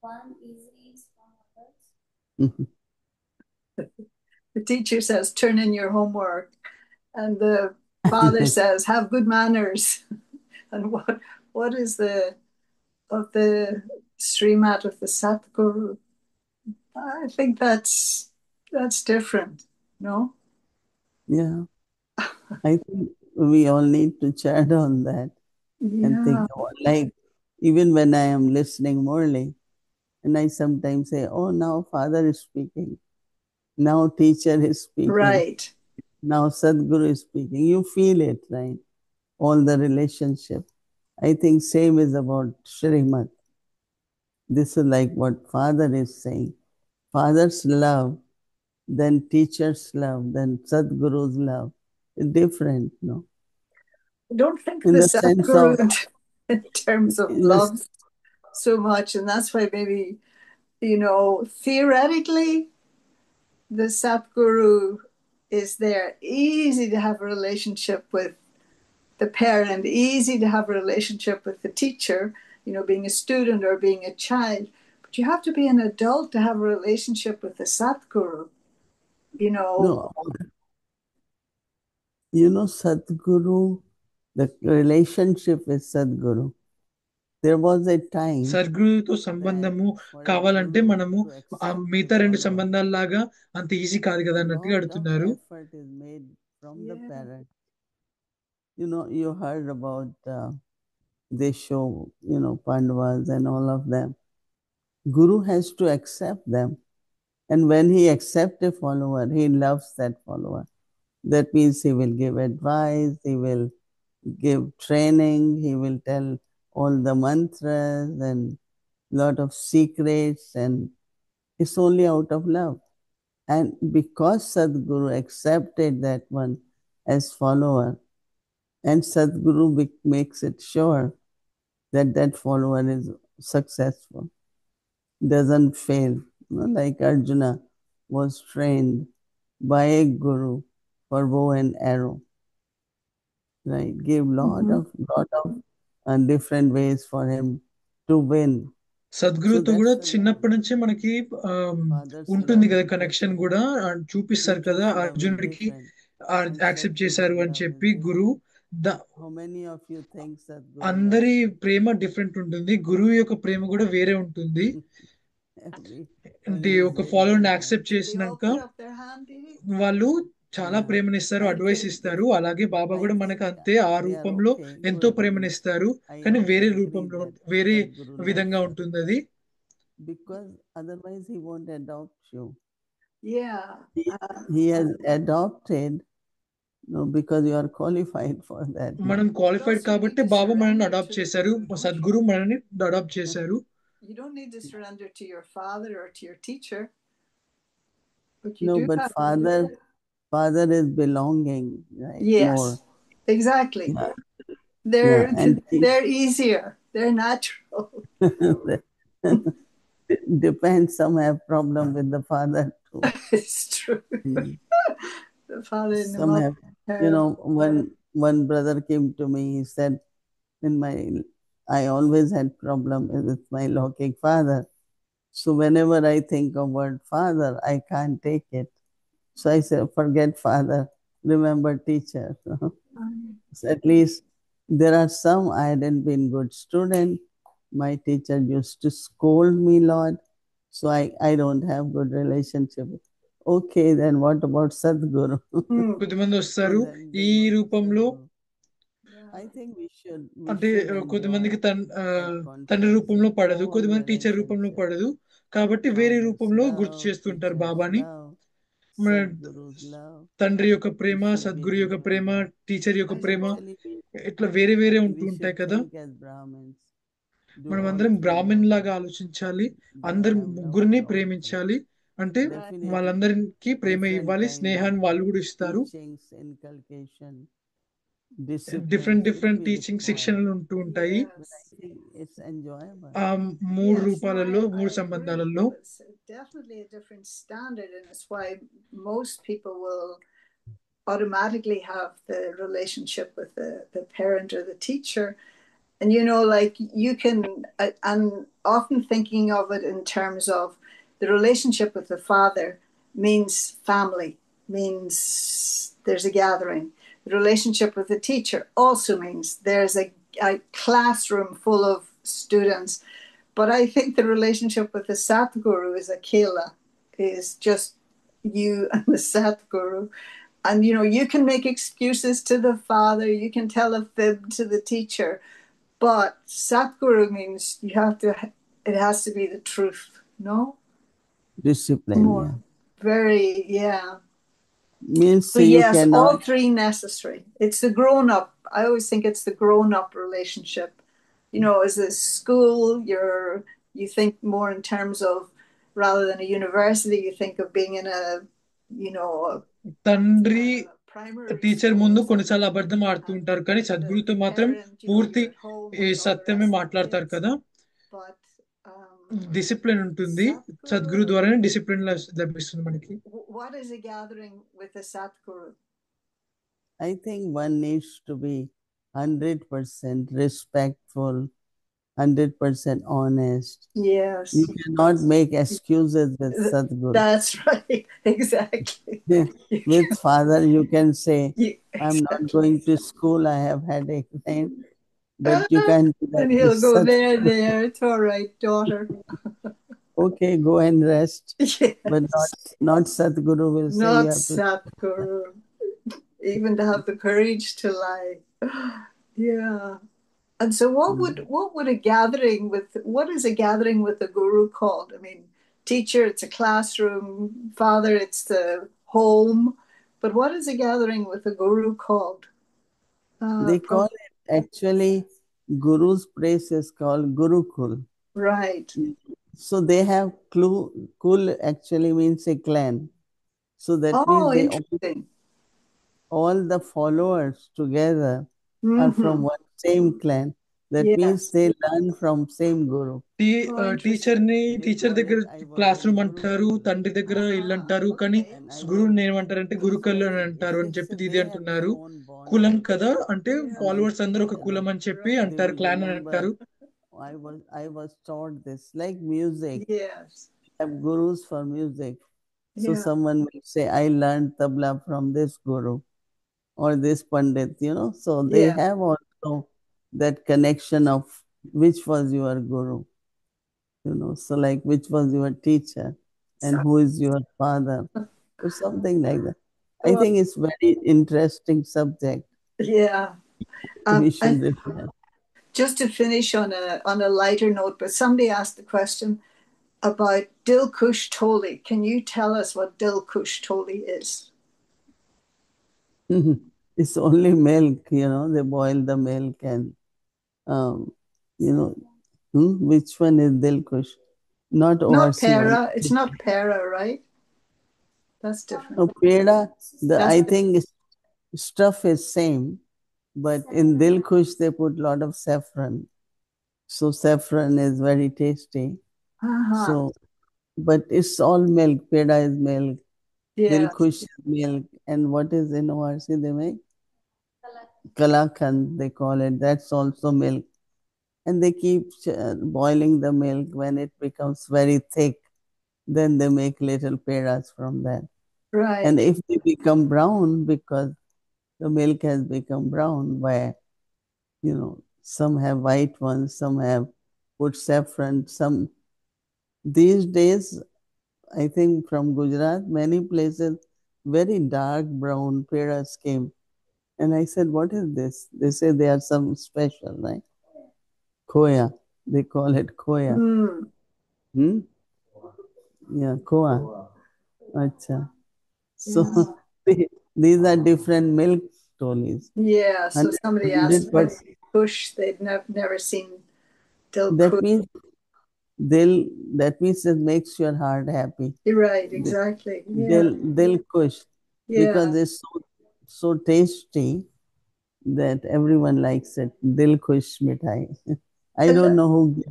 One easy is from others. The teacher says, turn in your homework. And the father says, have good manners. And what is of the Srimad of the Satguru? I think that's different, no? Yeah. I think we all need to chat on that and think Yeah. about, like, even when I am listening morally, and I sometimes say, oh, now father is speaking, now teacher is speaking, Right. now Sadguru is speaking. You feel it, right? All the relationship. I think same is about Shrimat. This is like what Father is saying. Father's love, then teacher's love, then Sadguru's love is different, no? I don't think In the the sense of, Sadhguru in terms of in the, love so much, and that's why maybe, theoretically, the Sadhguru is there, easy to have a relationship with the parent, easy to have a relationship with the teacher, being a student or being a child. But you have to be an adult to have a relationship with the Sadhguru. no, Sadhguru, the relationship with Sadhguru. There was a time సద్గురుతో సంబంధము కావాలంటే మనము ఆ మిగతా రెండు సంబంధాలలాగా అంత easy కాదు కదా అన్నట్టుగా అడుగుతున్నారు. effort is made from the parent. You heard about they show, Pandavas and all of them. Guru has to accept them. And when he accepts a follower, he loves that follower. That means he will give advice, he will give training, he will tell all the mantras and lot of secrets, and it's only out of love. And because Sadhguru accepted that one as follower, and Sadhguru makes it sure that that follower is successful, doesn't fail. Like Arjuna was trained by a guru for bow and arrow, right? Gave lot of different ways for him to win. సద్గురుతో కూడా చిన్నప్పటి నుంచే మనకి ఉంటుంది కదా connection కూడా చూపిస్తారు కదా అర్జునుడికి యాక్సెప్ట్ చేశారు అని చెప్పి గురు అందరి ప్రేమ డిఫరెంట్ ఉంటుంది, గురువు యొక్క ప్రేమ కూడా వేరే ఉంటుంది. అంటే ఒక ఫాలోవర్ని యాక్సెప్ట్ చేసినాక వాళ్ళు చాలా ప్రేమనిస్తారు, అడ్వైస్ ఇస్తారు. అలాగే బాబా కూడా మనకు అంతే ఆ రూపంలో ఎంతో ప్రేమనిస్తారు, కానీ వేరే రూపంలో వేరే విధంగా ఉంటుంది అది. Because otherwise he won't adopt you. Yeah. He has adopted, because you are qualified for that. మనం క్వాలిఫైడ్ కాబట్టి బాబా మనల్ని అడాప్ట్ చేశారు, సద్గురు మనల్ని అడాప్ట్ చేశారు. You don't need to surrender to your father or to your teacher. But father is belonging, right? Yes, more. Exactly. Yeah. They're easier. They're natural. Depends. Some have problem with the father too. It's true. The father and some have. One brother came to me. He said, I always had problem with my Lokik father. So whenever I think of word father, I can't take it. So I said, forget father, remember teacher. So at least there are some I hadn't been good student. My teacher used to scold me a lot. So I don't have good relationship. Okay, then what about Sadhguru? కొద్దిమంది వస్తారు ఈ రూపంలో, అంటే కొద్దిమందికి తండ్రి రూపంలో పడదు, కొద్దిమంది టీచర్ రూపంలో పడదు, కాబట్టి వేరే రూపంలో గుర్తు చేస్తుంటారు బాబాని. మన తండ్రి యొక్క ప్రేమ, సద్గురు యొక్క ప్రేమ, టీచర్ యొక్క ప్రేమ ఇట్లా వేరే వేరే ఉంటూ ఉంటాయి కదా. మనం అందరం బ్రాహ్మణ్ లాగా ఆలోచించాలి, అందరు ముగ్గురిని ప్రేమించాలి, అంటే వాళ్ళందరికీ ప్రేమ ఇవ్వాలి, స్నేహాన్ని వాళ్ళు కూడా ఇస్తారు. డిఫరెంట్ టీచింగ్ శిక్షణలు ఉంటూ ఉంటాయి ఆ మూడు రూపాలలో, మూడు సంబంధాలలో. Definitely a different standard, and it's why most people will automatically have the relationship with the parent or the teacher. And like you can, I'm often thinking of it in terms of the relationship with the father means family, means there's a gathering. The relationship with the teacher also means there's a classroom full of students. But I think the relationship with the Satguru is akela, is just you and the Satguru. And, you can make excuses to the father, you can tell a fib to the teacher, but Satguru means it has to be the truth, no? Discipline, more. Yeah. Very, yeah. Means so yes, all three necessary. It's the grown-up. I always think it's the grown-up relationship as a school, you think more in terms of, rather than a university, you think of being in a, తండ్రి primary teacher school ముందు or కొన్నిసార్లు something. అబద్ధం ఆడుతూ ఉంటారు, కానీ And సద్గురుతో the మాత్రం parent, పూర్తి you're at home ఈ with all the సత్యమే rest of the మాట్లాడతారు kids. కదా. But డిసిప్లిన్ ఉంటుంది, Satguru, సద్గురు ద్వారానే డిసిప్లిన్ లభిస్తుంది మనకి. what is a gathering with a Satguru? I think one needs to be 100% respectful, 100% honest. Yes. You cannot make excuses with Sadguru. That's right. Exactly. With father, you can say, I'm not Exactly. going to school, I have had a client, but you can't do that And he'll with go, Sadguru. there, it's all right, daughter. Okay, go and rest. Yes. But not Sadguru will say Not you have to. Satguru. Even to have the courage to lie. Yeah. And so what would a gathering with, what is a gathering with a guru called? I mean, teacher, it's a classroom, father, it's the home. But what is a gathering with a guru called? They call it, actually, Guru's place is called Gurukul. Right. So they have Kul actually means a clan. So that means interesting. all the followers together are from one same clan. That means they learn from same guru. Teacher దగ్గర class room అంటారు, తండ్రి దగ్గర ఇల్లు అంటారు, కానీ గురువుని ఏమంటారంటే గురుకల్లు అని అంటారు అని చెప్పి ఇది అంటున్నారు. కులం కదా అంటే ఫాలోవర్స్ అందరూ ఒక కులం అని చెప్పి అంటారు, క్లాన్ అని అంటారు. I was taught this, like music. Yes. Have gurus for music. So someone will say, I learned tabla from this guru or this pandit, So they have also that connection of which was your guru, So like which was your teacher and who is your father or something like that. I think it's very interesting subject. Yeah. We should refer. Just to finish on a lighter note, but somebody asked the question about Dilkush Toli. Can you tell us what Dilkush Toli is? It's only milk, they boil the milk and, which one is Dilkush? Not Pera. It's not Pera, right? That's different. No, Pera, I think stuff is same, but in Dilkush they put a lot of saffron. So saffron is very tasty. So, but it's all milk. Peda is milk. Yes. Dilkush is milk. And what is in ORC they make? Kalakand, they call it. That's also milk. And they keep boiling the milk. When it becomes very thick, then they make little pedas from that. Right. And if they become brown, because the milk has become brown, where, some have white ones, some have put saffron, some. These days, I think from Gujarat, many places, very dark brown pedas came. And I said, what is this? They say they are some special, right? Khoya. They call it khoya. Yeah, khoa. Acha. So these are different milk tolis. Yeah, so somebody asked about Kush, they'd never seen Dilkush. That means it makes your heart happy. You're right, exactly. Yeah. Dilkush. Yeah. Because it's so tasty that everyone likes it. Dilkush mithai. I don't know who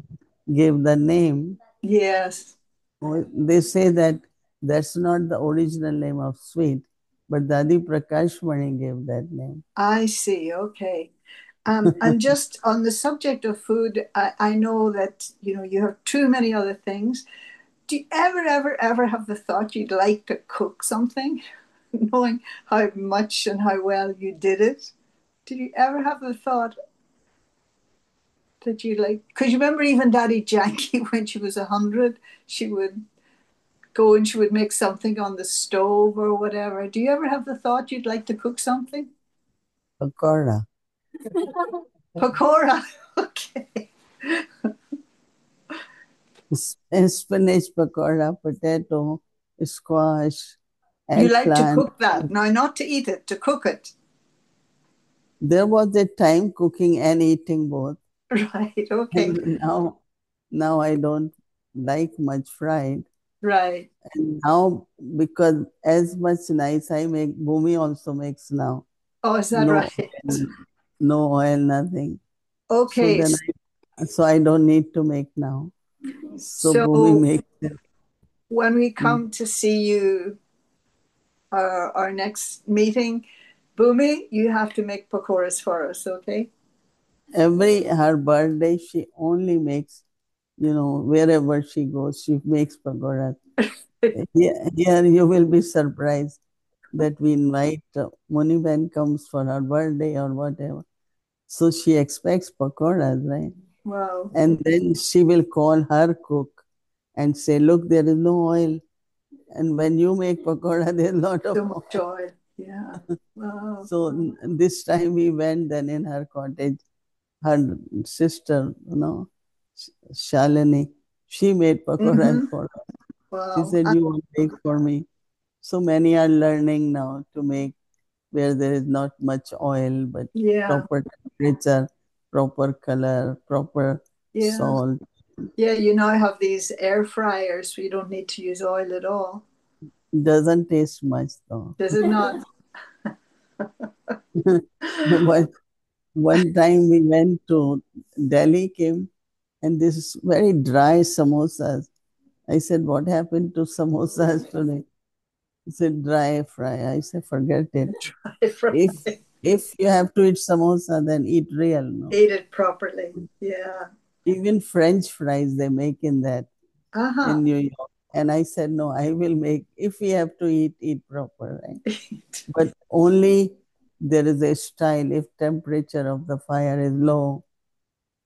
gave the name. Yes. They say that that's not the original name of sweet, but Dadi Prakash Mani gave that name. I see. Okay. And just on the subject of food, I know that, you have too many other things. Do you ever have the thought you'd like to cook something, knowing how much and how well you did it? Did you ever have the thought that you like? Because you remember even Daddy Jackie, when she was 100, she would go and she would make something on the stove or whatever. Do you ever have the thought you'd like to cook something? Pakora. Pakora. Okay. Spinach pakora, potato, squash, eggplant. You like to cook that? Now, not to eat it, to cook it. There was a time cooking and eating both. Right. Okay. And now I don't like much fried. Right. And now, because as much nice I make, Bhumi also makes now. Oh, is that No right? oil, no oil, nothing. So Okay. then I don't need to make now. So Bhumi So makes it. when we come to see you, our next meeting, Bhumi, you have to make pakoras for us, okay? Her birthday, she only makes, wherever she goes, she makes pakoras. Here you will be surprised that we invite Muniben comes for her birthday or whatever. So she expects pakoras, right? Wow. And then she will call her cook and say, look, there is no oil. And when you make pakora, there's a lot of So much oil. Yeah. Wow. So this time we went then in her cottage. Her sister, Shalini, she made pakoras for her. Wow. She said, you want to make for me. So many are learning now to make where there is not much oil, but proper temperature, proper color, proper salt. Yeah, you now have these air fryers, so you don't need to use oil at all. Doesn't taste much though. Does it not? One time we went to Delhi, came, and this very dry samosas. I said, what happened to samosas today? He said, dry fry. I said, forget it. Dry fry. If you have to eat samosa, then eat real. No? Eat it properly. Yeah. Even French fries they make in that in New York. And I said, no, I will make, if we have to eat proper, right? But only there is a style. If temperature of the fire is low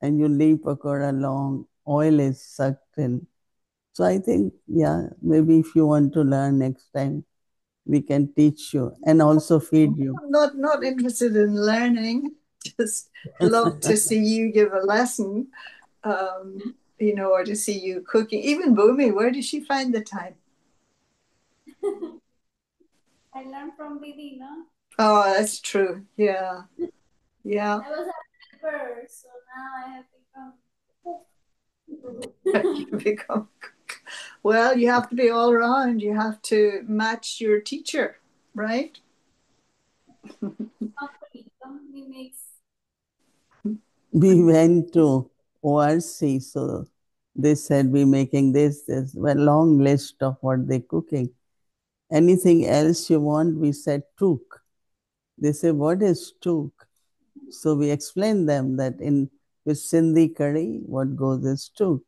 and you leave pakora long, oil is sucked in. So I think, maybe if you want to learn next time, we can teach you and also feed you. I'm not interested in learning. Just love to see you give a lesson, or to see you cooking. Even Bhumi, where does she find the time? I learned from Didi, no? Oh, that's true. Yeah. Yeah. I was a helper, so now I have become cook. Well, you have to be all around. You have to match your teacher, right? Company makes. We went to ORC, so they said we're making this, a long list of what they're cooking. Anything else you want? We said took. They say, what is took? So we explained them that with Sindhi curry, what goes is took.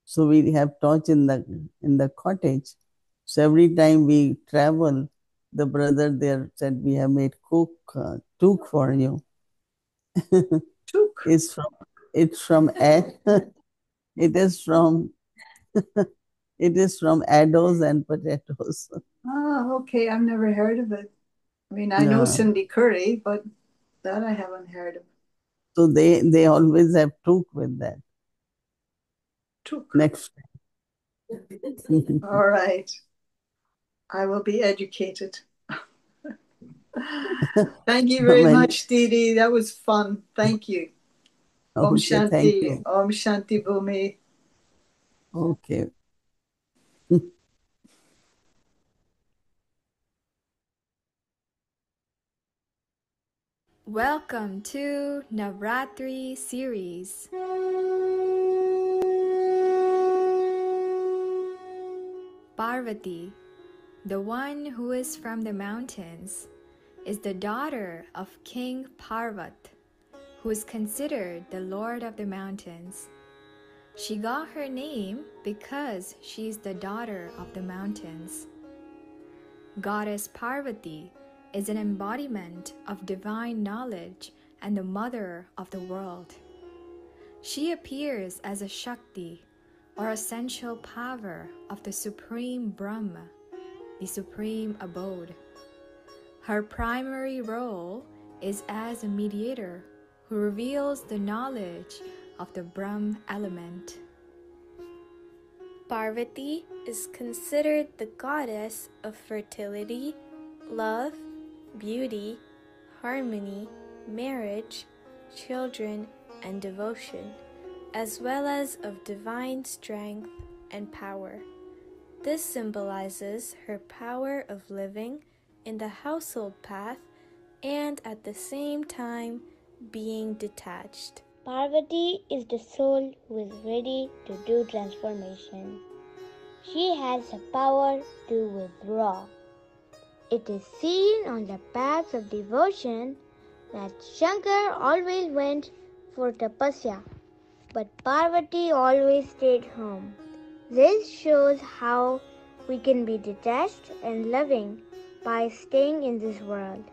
So we have torch in the cottage. So every time we travel, the brother there said, we have made took for you. Took. It's from it is from addos and potatoes. Oh, okay. I've never heard of it. I mean, I know Sindhi curry, but that I haven't heard of. So they always have took with that. Took. Next time. All right. I will be educated. Thank you very much, Didi. That was fun. Thank you. Om Shanti. Thank you. Om Shanti Bhumi. Okay. Welcome to Navratri series. Parvati, the one who is from the mountains, is the daughter of King Parvat, who is considered the Lord of the mountains. She got her name because she is the daughter of the mountains. Goddess Parvati is an embodiment of divine knowledge and the mother of the world. She appears as a Shakti, or essential power of the Supreme Brahma, the Supreme Abode. Her primary role is as a mediator who reveals the knowledge of the Brahm element. Parvati is considered the goddess of fertility, love, beauty, harmony, marriage, children, and devotion, as well as of divine strength and power. This symbolizes her power of living in the household path and at the same time being detached. Parvati is the soul who is ready to do transformation. She has the power to withdraw. It is seen on the paths of devotion that Shankar always went for tapasya, but Parvati always stayed home. This shows how we can be detached and loving by staying in this world.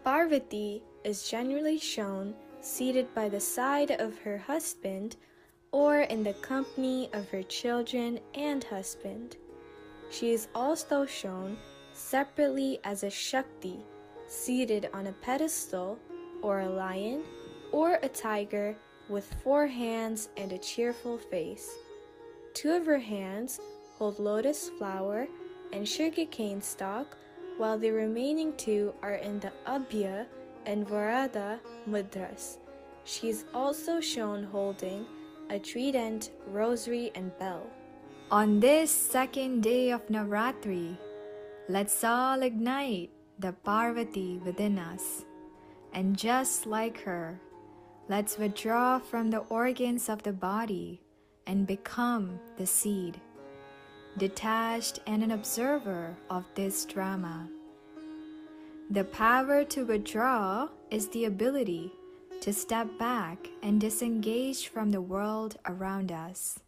Parvati is generally shown seated by the side of her husband or in the company of her children and husband. She is also shown separately as a Shakti seated on a pedestal, or a lion, or a tiger with 4 hands and a cheerful face. 2 of her hands hold lotus flower and sugarcane stalk, while the remaining 2 are in the Abhya and Varada mudras. She is also shown holding a trident, rosary, and bell. On this second day of Navratri, let's all ignite the Parvati within us. And just like her, let's withdraw from the organs of the body and become the seed, detached and an observer of this drama. The power to withdraw is the ability to step back and disengage from the world around us.